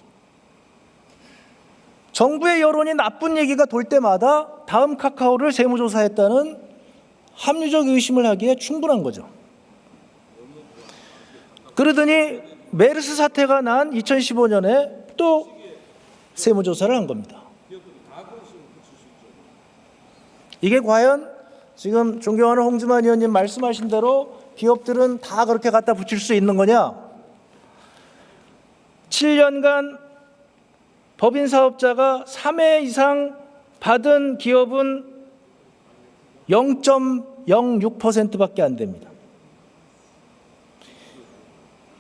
정부의 여론이 나쁜 얘기가 돌 때마다 다음 카카오를 세무조사했다는 합리적 의심을 하기에 충분한 거죠. 그러더니 메르스 사태가 난 2015년에 또 세무조사를 한 겁니다. 이게 과연 지금 존경하는 홍주만 의원님 말씀하신 대로 기업들은 다 그렇게 갖다 붙일 수 있는 거냐? 7년간 법인 사업자가 3회 이상 받은 기업은 0.06%밖에 안 됩니다.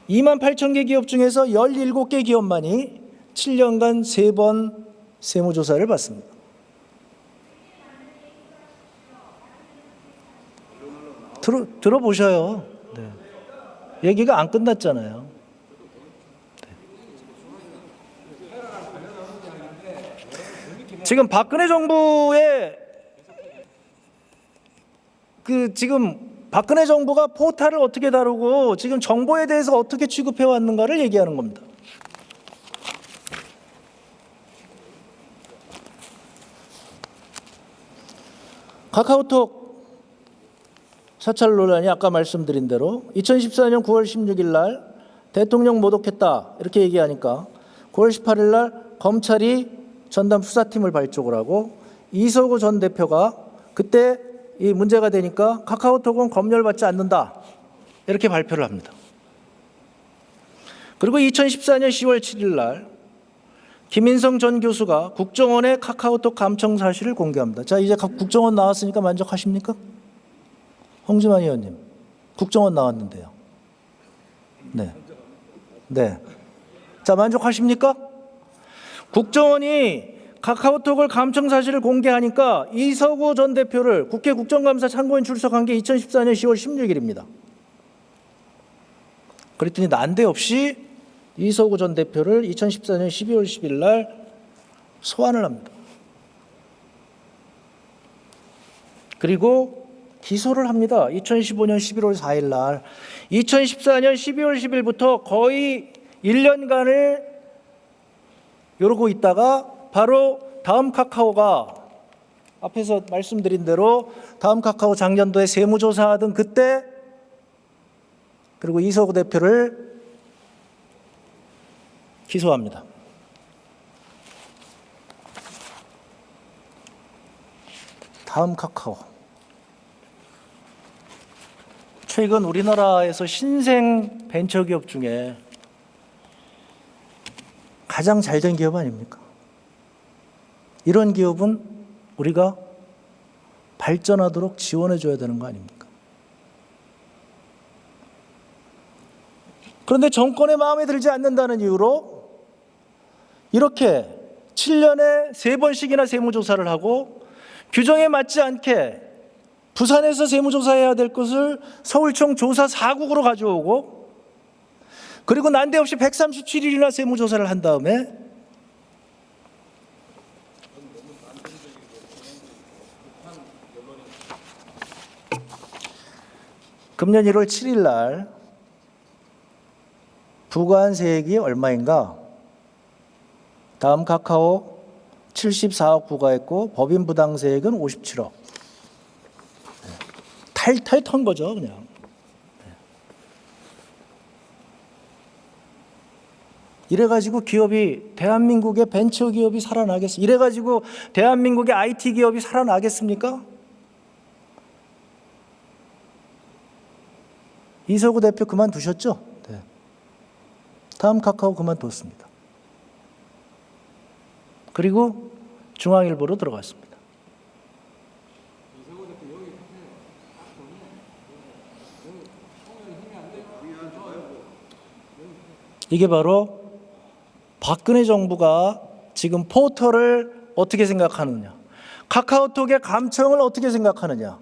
28,000개 기업 중에서 17개 기업만이 7년간 3번 세무조사를 받습니다. 들어보셔요. 네. 얘기가 안 끝났잖아요. 네. 지금 박근혜 정부의 지금 박근혜 정부가 포탈을 어떻게 다루고 지금 정보에 대해서 어떻게 취급해 왔는가를 얘기하는 겁니다. 카카오톡 사찰 논란이 아까 말씀드린 대로 2014년 9월 16일 날 대통령 모독했다 이렇게 얘기하니까 9월 18일 날 검찰이 전담 수사팀을 발족을 하고 이석우 전 대표가 그때 이 문제가 되니까 카카오톡은 검열받지 않는다 이렇게 발표를 합니다. 그리고 2014년 10월 7일 날 김인성 전 교수가 국정원의 카카오톡 감청 사실을 공개합니다. 자, 이제 국정원 나왔으니까 만족하십니까? 홍지만 의원님, 국정원 나왔는데요. 네. 네. 자, 만족하십니까? 국정원이 카카오톡을 감청 사실을 공개하니까 이석우 전 대표를 국회 국정감사 참고인 출석한 게 2014년 10월 16일입니다. 그랬더니 난데없이 이석우 전 대표를 2014년 12월 10일 날 소환을 합니다. 그리고 기소를 합니다. 2015년 11월 4일 날 2014년 12월 10일부터 거의 1년간을 이러고 있다가 바로 다음 카카오가 앞에서 말씀드린 대로 다음 카카오 작년도에 세무조사하던 그때 그리고 이석우 대표를 기소합니다. 다음 카카오. 최근 우리나라에서 신생 벤처기업 중에 가장 잘된 기업 아닙니까? 이런 기업은 우리가 발전하도록 지원해 줘야 되는 거 아닙니까? 그런데 정권의 마음에 들지 않는다는 이유로 이렇게 7년에 3번씩이나 세무조사를 하고 규정에 맞지 않게 부산에서 세무조사해야 될 것을 서울청 조사 4국으로 가져오고 그리고 난데없이 137일이나 세무조사를 한 다음에 금년 1월 7일 날 부과한 세액이 얼마인가? 다음 카카오 74억 부과했고 법인 부당세액은 57억. 탈탈 턴 거죠, 그냥. 이래가지고 기업이 대한민국의 벤처 기업이 살아나겠습니까? 이래가지고 대한민국의 IT 기업이 살아나겠습니까? 이석우 대표 그만두셨죠? 네. 다음 카카오 그만뒀습니다. 그리고 중앙일보로 들어갔습니다. 이게 바로 박근혜 정부가 지금 포털을 어떻게 생각하느냐, 카카오톡의 감청을 어떻게 생각하느냐.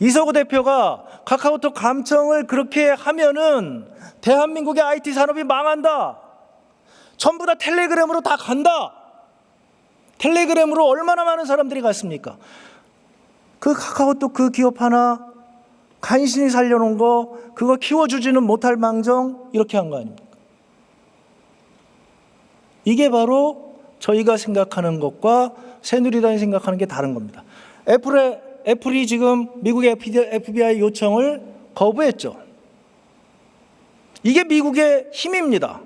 이석우 대표가 카카오톡 감청을 그렇게 하면은 대한민국의 IT 산업이 망한다. 전부 다 텔레그램으로 다 간다. 텔레그램으로 얼마나 많은 사람들이 갔습니까? 그 카카오톡 그 기업 하나 간신히 살려놓은 거 그거 키워주지는 못할 망정 이렇게 한 거 아닙니까? 이게 바로 저희가 생각하는 것과 새누리당이 생각하는 게 다른 겁니다. 애플이 지금 미국의 FBI 요청을 거부했죠. 이게 미국의 힘입니다.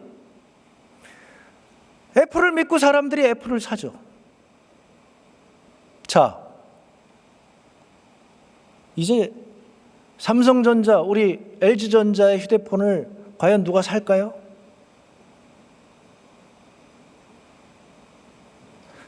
애플을 믿고 사람들이 애플을 사죠. 자, 이제 삼성전자, 우리 LG전자의 휴대폰을 과연 누가 살까요?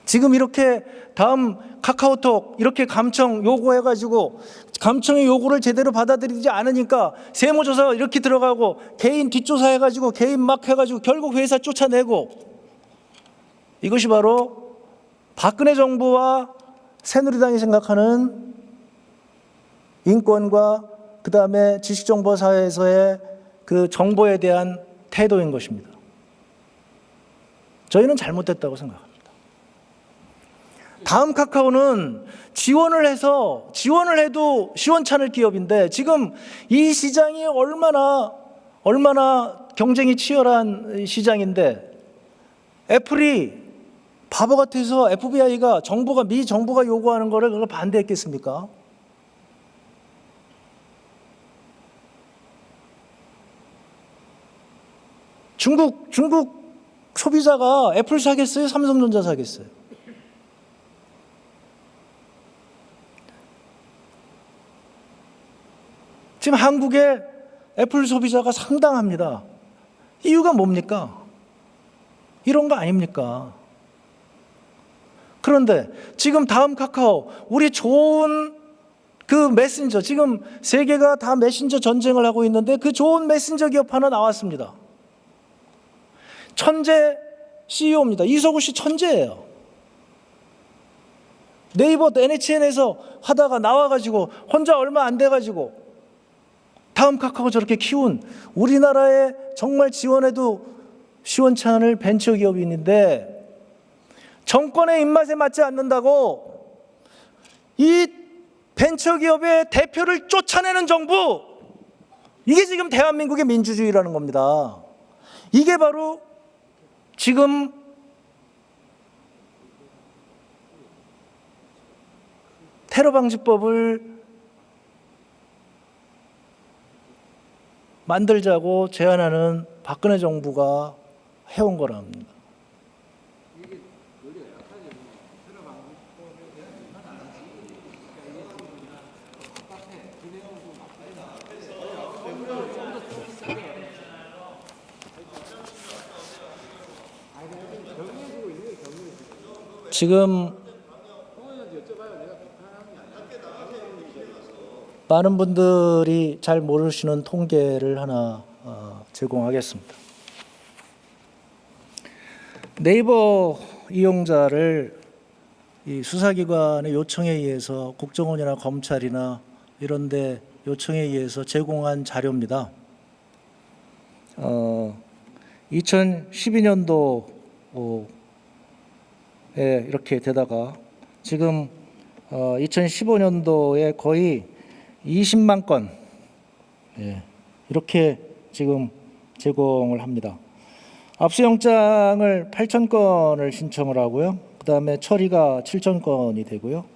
지금 이렇게 다음 카카오톡 이렇게 감청 요구해가지고 감청의 요구를 제대로 받아들이지 않으니까 세무조사 이렇게 들어가고 개인 뒷조사해가지고 개인 막 해가지고 결국 회사 쫓아내고 이것이 바로 박근혜 정부와 새누리당이 생각하는 인권과 그다음에 지식정보 사회에서의 그 정보에 대한 태도인 것입니다. 저희는 잘못됐다고 생각합니다. 다음 카카오는 지원을 해도 시원찮을 기업인데 지금 이 시장이 얼마나 경쟁이 치열한 시장인데 애플이 바보 같아서 FBI가 미 정부가 요구하는 거를 그걸 반대했겠습니까? 중국 소비자가 애플 사겠어요? 삼성전자 사겠어요? 지금 한국의 애플 소비자가 상당합니다. 이유가 뭡니까? 이런 거 아닙니까? 그런데 지금 다음 카카오, 우리 좋은 그 메신저, 지금 세계가 다 메신저 전쟁을 하고 있는데 그 좋은 메신저 기업 하나 나왔습니다. 천재 CEO입니다. 이석우 씨 천재예요. 네이버 NHN에서 하다가 나와가지고 혼자 얼마 안 돼가지고 다음 카카오 저렇게 키운 우리나라에 정말 지원해도 시원찮을 벤처기업인데 정권의 입맛에 맞지 않는다고 이 벤처기업의 대표를 쫓아내는 정부, 이게 지금 대한민국의 민주주의라는 겁니다. 이게 바로 지금 테러방지법을 만들자고 제안하는 박근혜 정부가 해온 거랍니다. 지금 많은 분들이 잘 모르시는 통계를 하나 제공하겠습니다. 네이버 이용자를 이 수사기관의 요청에 의해서 국정원이나 검찰이나 이런 데 요청에 의해서 제공한 자료입니다. 2012년도에 이렇게 되다가 지금 2015년도에 거의 20만 건 이렇게 지금 제공을 합니다. 압수영장을 8,000건을 신청을 하고요. 그다음에 처리가 7,000건이 되고요.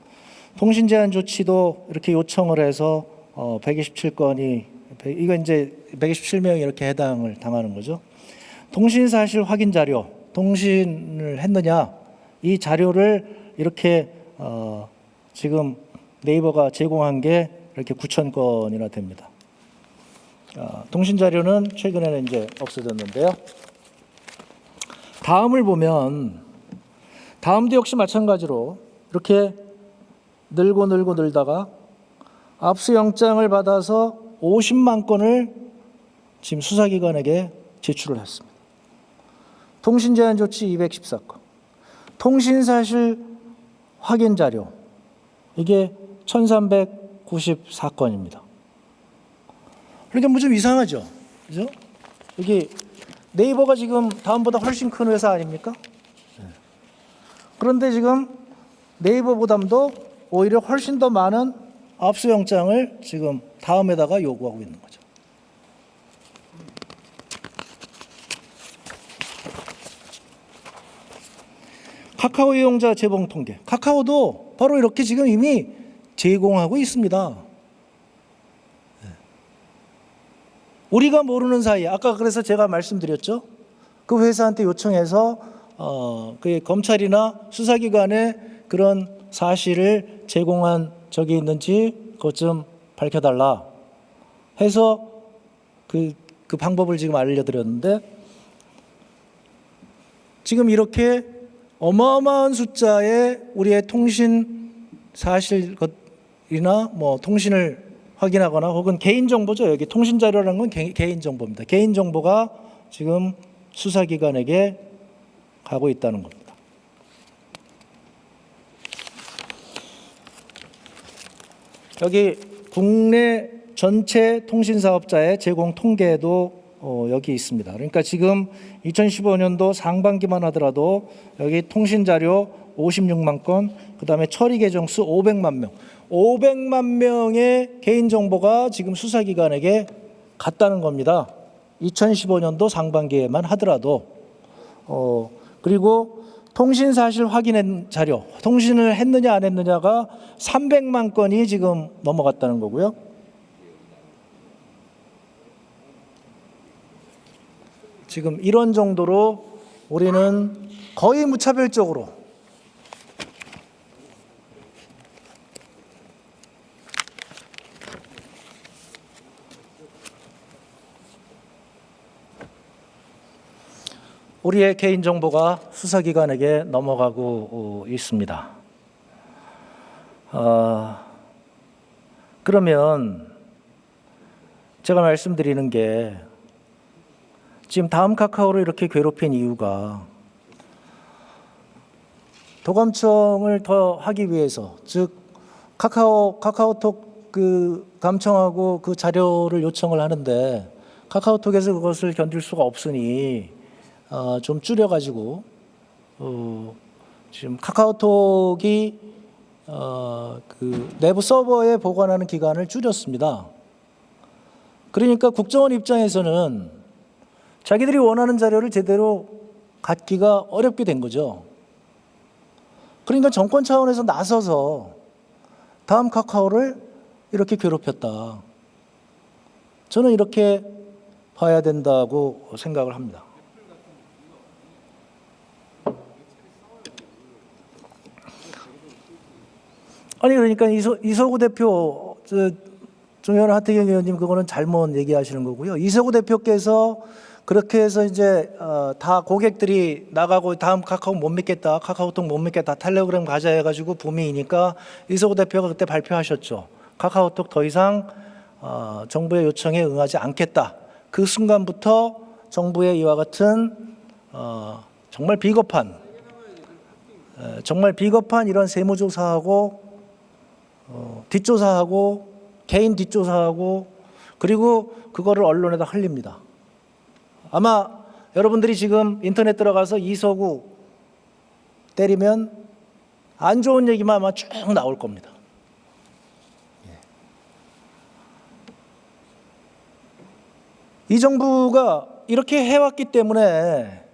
통신 제한 조치도 이렇게 요청을 해서 127건이 이거 이제 127명이 이렇게 해당을 당하는 거죠. 통신 사실 확인 자료, 통신을 했느냐 이 자료를 이렇게 지금 네이버가 제공한 게 이렇게 9,000건이나 됩니다. 통신 자료는 최근에는 이제 없어졌는데요. 다음을 보면 다음도 역시 마찬가지로 이렇게 늘다가 압수영장을 받아서 50만 건을 지금 수사기관에게 제출을 했습니다. 통신 제한 조치 214건, 통신 사실 확인 자료 이게 1,394건입니다. 그러니까 뭐 좀 이상하죠, 그죠? 여기 네이버가 지금 다음보다 훨씬 큰 회사 아닙니까? 그런데 지금 네이버보다도 오히려 훨씬 더 많은 압수영장을 지금 다음에다가 요구하고 있는 거죠. 카카오 이용자 재봉 통계. 카카오도 바로 이렇게 지금 이미 제공하고 있습니다. 우리가 모르는 사이에 아까 그래서 제가 말씀드렸죠. 그 회사한테 요청해서 그 검찰이나 수사기관에 그런 사실을 제공한 적이 있는지 그것 좀 밝혀달라 해서 그 방법을 지금 알려드렸는데 지금 이렇게 어마어마한 숫자의 우리의 통신 사실이나 뭐 통신을 확인하거나 혹은 개인정보죠. 여기 통신자료라는 건 개인정보입니다. 개인정보가 지금 수사기관에게 가고 있다는 겁니다. 여기 국내 전체 통신사업자의 제공 통계도 여기 있습니다. 그러니까 지금 2015년도 상반기만 하더라도 여기 통신자료 56만 건, 그 다음에 처리 계정수 500만 명, 500만 명의 개인정보가 지금 수사기관에게 갔다는 겁니다. 2015년도 상반기에만 하더라도. 그리고 통신사실 확인한 자료, 통신을 했느냐 안 했느냐가 300만 건이 지금 넘어갔다는 거고요. 지금 이런 정도로 우리는 거의 무차별적으로 우리의 개인정보가 수사기관에게 넘어가고 있습니다. 그러면 제가 말씀드리는 게 지금 다음 카카오를 이렇게 괴롭힌 이유가 도감청을 더 하기 위해서, 즉 카카오톡 그 감청하고 그 자료를 요청을 하는데 카카오톡에서 그것을 견딜 수가 없으니 좀 줄여가지고 지금 카카오톡이 그 내부 서버에 보관하는 기간을 줄였습니다. 그러니까 국정원 입장에서는 자기들이 원하는 자료를 제대로 갖기가 어렵게 된 거죠. 그러니까 정권 차원에서 나서서 다음 카카오를 이렇게 괴롭혔다. 저는 이렇게 봐야 된다고 생각을 합니다. 아니 그러니까 이서구 대표, 종현 하태경 의원님 그거는 잘못 얘기하시는 거고요. 이서구 대표께서 그렇게 해서 이제 다 고객들이 나가고 다음 카카오 못 믿겠다, 카카오톡 못 믿겠다, 텔레그램 가자 해가지고 붐이니까 이서구 대표가 그때 발표하셨죠. 카카오톡 더 이상 정부의 요청에 응하지 않겠다. 그 순간부터 정부의 이와 같은 정말 비겁한 이런 세무조사하고 뒷조사하고 개인 뒷조사하고 그리고 그거를 언론에다 흘립니다. 아마 여러분들이 지금 인터넷 들어가서 이서구 때리면 안 좋은 얘기만 아마 쭉 나올 겁니다. 이 정부가 이렇게 해왔기 때문에,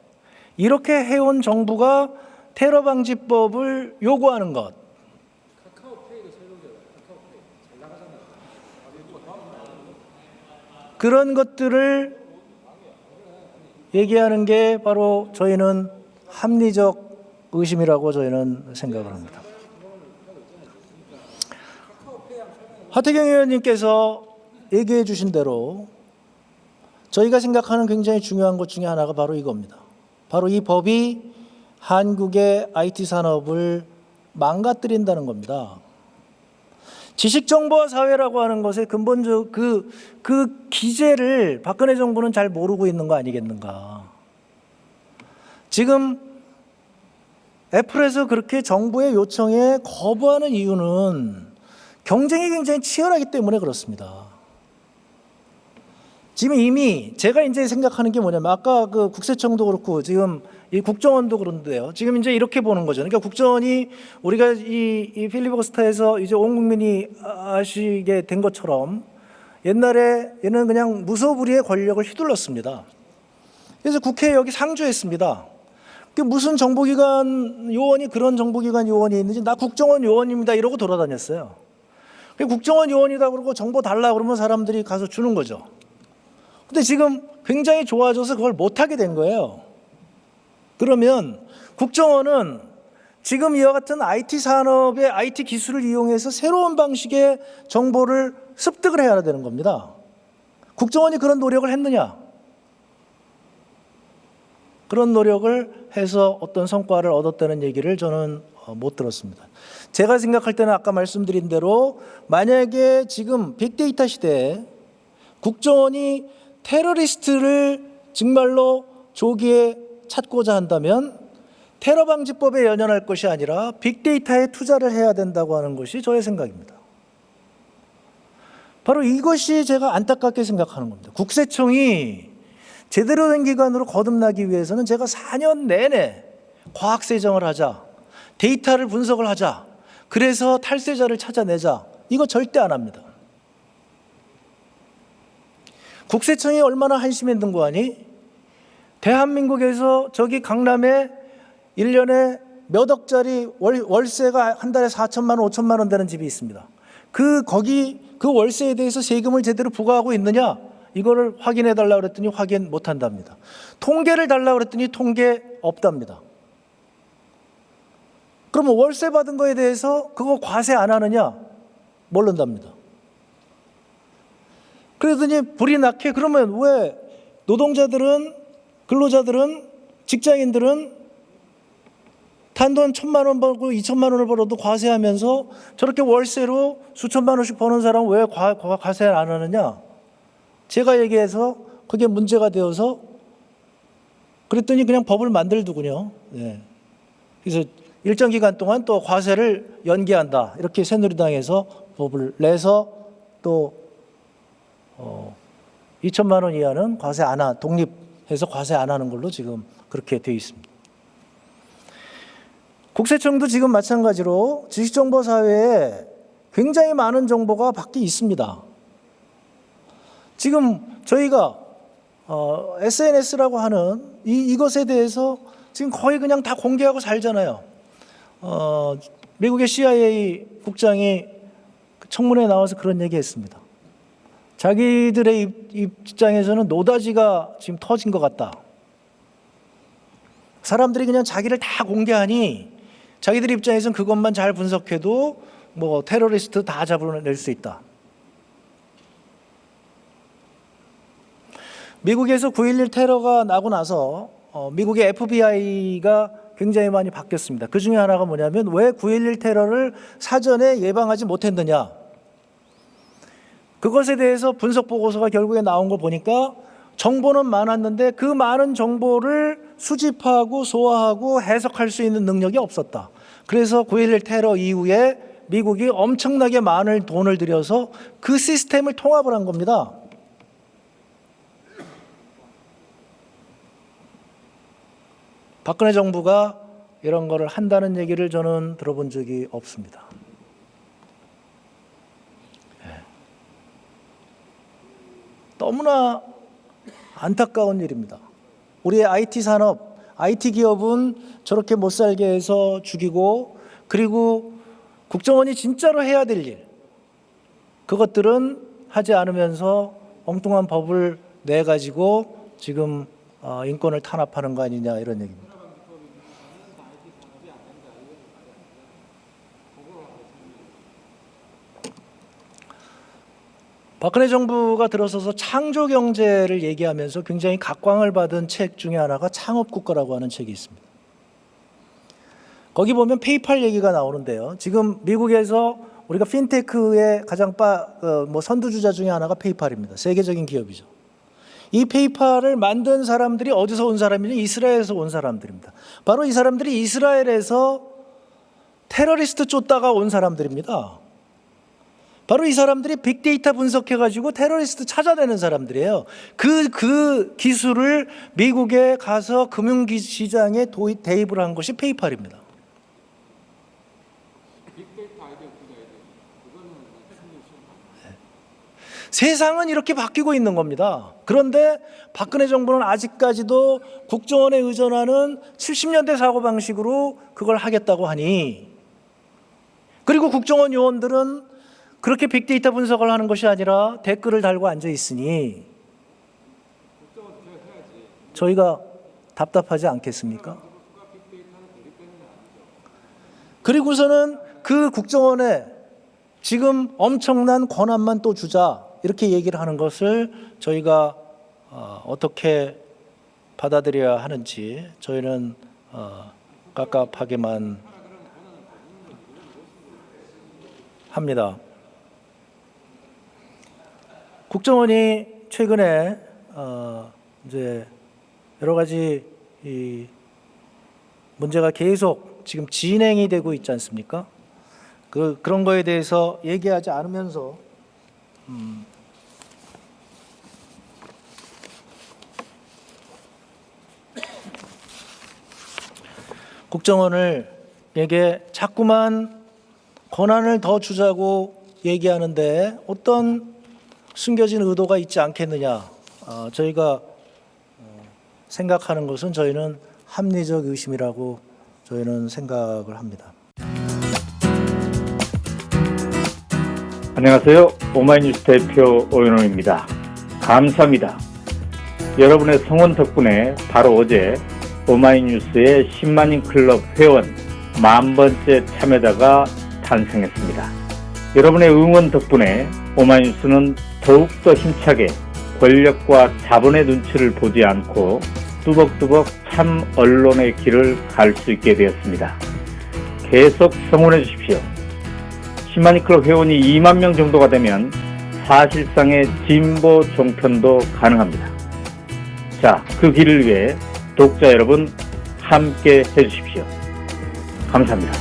이렇게 해온 정부가 테러 방지법을 요구하는 것, 그런 것들을 얘기하는 게 바로 저희는 합리적 의심이라고 저희는 생각을 합니다. 하태경 의원님께서 얘기해 주신 대로 저희가 생각하는 굉장히 중요한 것 중에 하나가 바로 이겁니다. 바로 이 법이 한국의 IT 산업을 망가뜨린다는 겁니다. 지식정보화 사회라고 하는 것의 근본적 그 기제를 박근혜 정부는 잘 모르고 있는 거 아니겠는가. 지금 애플에서 그렇게 정부의 요청에 거부하는 이유는 경쟁이 굉장히 치열하기 때문에 그렇습니다. 지금 이미 제가 이제 생각하는 게 뭐냐면, 아까 그 국세청도 그렇고 지금 이 국정원도 그런데요. 지금 이제 이렇게 보는 거죠. 그러니까 국정원이 우리가 이 필리버스터에서 이제 온 국민이 아시게 된 것처럼 옛날에 얘는 그냥 무소불위의 권력을 휘둘렀습니다. 그래서 국회에 여기 상주했습니다. 무슨 정보기관 요원이 그런 정보기관 요원이 있는지, 나 국정원 요원입니다 이러고 돌아다녔어요. 국정원 요원이다 그러고 정보 달라 그러면 사람들이 가서 주는 거죠. 근데 지금 굉장히 좋아져서 그걸 못하게 된 거예요. 그러면 국정원은 지금 이와 같은 IT 산업의 IT 기술을 이용해서 새로운 방식의 정보를 습득을 해야 되는 겁니다. 국정원이 그런 노력을 했느냐? 그런 노력을 해서 어떤 성과를 얻었다는 얘기를 저는 못 들었습니다. 제가 생각할 때는 아까 말씀드린 대로 만약에 지금 빅데이터 시대에 국정원이 테러리스트를 정말로 조기에 찾고자 한다면 테러 방지법에 연연할 것이 아니라 빅데이터에 투자를 해야 된다고 하는 것이 저의 생각입니다. 바로 이것이 제가 안타깝게 생각하는 겁니다. 국세청이 제대로 된 기관으로 거듭나기 위해서는 제가 4년 내내 과학세정을 하자, 데이터를 분석을 하자, 그래서 탈세자를 찾아내자, 이거 절대 안 합니다. 국세청이 얼마나 한심했던 거 아니? 대한민국에서 저기 강남에 1년에 몇 억짜리 월세가 한 달에 4천만 원, 5천만 원 되는 집이 있습니다. 그 월세에 대해서 세금을 제대로 부과하고 있느냐? 이거를 확인해 달라고 그랬더니 확인 못 한답니다. 통계를 달라고 그랬더니 통계 없답니다. 그러면 월세 받은 거에 대해서 그거 과세 안 하느냐? 모른답니다. 그러더니 불이 나게 그러면 왜 노동자들은, 근로자들은, 직장인들은 단돈 1,000만 원 벌고 2,000만 원을 벌어도 과세하면서 저렇게 월세로 수천만 원씩 버는 사람은 왜 과세 안 하느냐? 제가 얘기해서 그게 문제가 되어서 그랬더니 그냥 법을 만들더군요. 네. 그래서 일정 기간 동안 또 과세를 연기한다. 이렇게 새누리당에서 법을 내서 또 2천만 원 이하는 과세 안 독립해서 과세 안 하는 걸로 지금 그렇게 되어 있습니다. 국세청도 지금 마찬가지로 지식정보 사회에 굉장히 많은 정보가 밖에 있습니다. 지금 저희가 SNS라고 하는 이것에 대해서 지금 거의 그냥 다 공개하고 살잖아요. 미국의 CIA 국장이 청문회에 나와서 그런 얘기했습니다. 자기들의 입장에서는 노다지가 지금 터진 것 같다. 사람들이 그냥 자기를 다 공개하니 자기들 입장에서는 그것만 잘 분석해도 뭐 테러리스트 다 잡아낼 수 있다. 미국에서 9.11 테러가 나고 나서 미국의 FBI가 굉장히 많이 바뀌었습니다. 그 중에 하나가 뭐냐면 왜 9.11 테러를 사전에 예방하지 못했느냐. 그것에 대해서 분석 보고서가 결국에 나온 거 보니까 정보는 많았는데 그 많은 정보를 수집하고 소화하고 해석할 수 있는 능력이 없었다. 그래서 9.11 테러 이후에 미국이 엄청나게 많은 돈을 들여서 그 시스템을 통합을 한 겁니다. 박근혜 정부가 이런 거를 한다는 얘기를 저는 들어본 적이 없습니다. 너무나 안타까운 일입니다. 우리의 IT 산업, IT 기업은 저렇게 못 살게 해서 죽이고, 그리고 국정원이 진짜로 해야 될 일, 그것들은 하지 않으면서 엉뚱한 법을 내가지고 지금 인권을 탄압하는 거 아니냐, 이런 얘기입니다. 박근혜 정부가 들어서서 창조 경제를 얘기하면서 굉장히 각광을 받은 책 중에 하나가 창업국가라고 하는 책이 있습니다. 거기 보면 페이팔 얘기가 나오는데요. 지금 미국에서 우리가 핀테크의 가장 선두주자 중에 하나가 페이팔입니다. 세계적인 기업이죠. 이 페이팔을 만든 사람들이 어디서 온 사람이냐? 이스라엘에서 온 사람들입니다. 바로 이 사람들이 이스라엘에서 테러리스트 쫓다가 온 사람들입니다. 바로 이 사람들이 빅데이터 분석해가지고 테러리스트 찾아내는 사람들이에요. 그 기술을 미국에 가서 금융시장에 대입을 한 것이 페이팔입니다. 세상은 이렇게 바뀌고 있는 겁니다. 그런데 박근혜 정부는 아직까지도 국정원에 의존하는 70년대 사고방식으로 그걸 하겠다고 하니, 그리고 국정원 요원들은 그렇게 빅데이터 분석을 하는 것이 아니라 댓글을 달고 앉아 있으니 저희가 답답하지 않겠습니까? 그리고서는 그 국정원에 지금 엄청난 권한만 또 주자, 이렇게 얘기를 하는 것을 저희가 어떻게 받아들여야 하는지 저희는 깝깝하게만 합니다. 국정원이 최근에 이제 여러 가지 이 문제가 계속 지금 진행이 되고 있지 않습니까? 그런 거에 대해서 얘기하지 않으면서 국정원에게 자꾸만 권한을 더 주자고 얘기하는데 어떤 숨겨진 의도가 있지 않겠느냐. 저희가 생각하는 것은 저희는 합리적 의심이라고 저희는 생각을 합니다. 안녕하세요. 오마이뉴스 대표 오연호입니다. 감사합니다. 여러분의 성원 덕분에 바로 어제 오마이뉴스의 10만인 클럽 회원 10,000번째 참여자가 탄생했습니다. 여러분의 응원 덕분에 오마이뉴스는 더욱더 힘차게 권력과 자본의 눈치를 보지 않고 뚜벅뚜벅 참 언론의 길을 갈 수 있게 되었습니다. 계속 성원해 주십시오. 10만인 클럽 회원이 2만 명 정도가 되면 사실상의 진보 종편도 가능합니다. 자, 그 길을 위해 독자 여러분 함께 해주십시오. 감사합니다.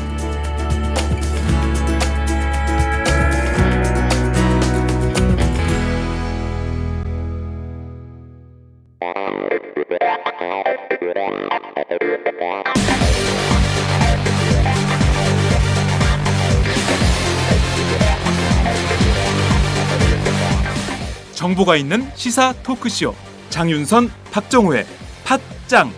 정보가 있는 시사 토크쇼 장윤선, 박정우의 팟짱.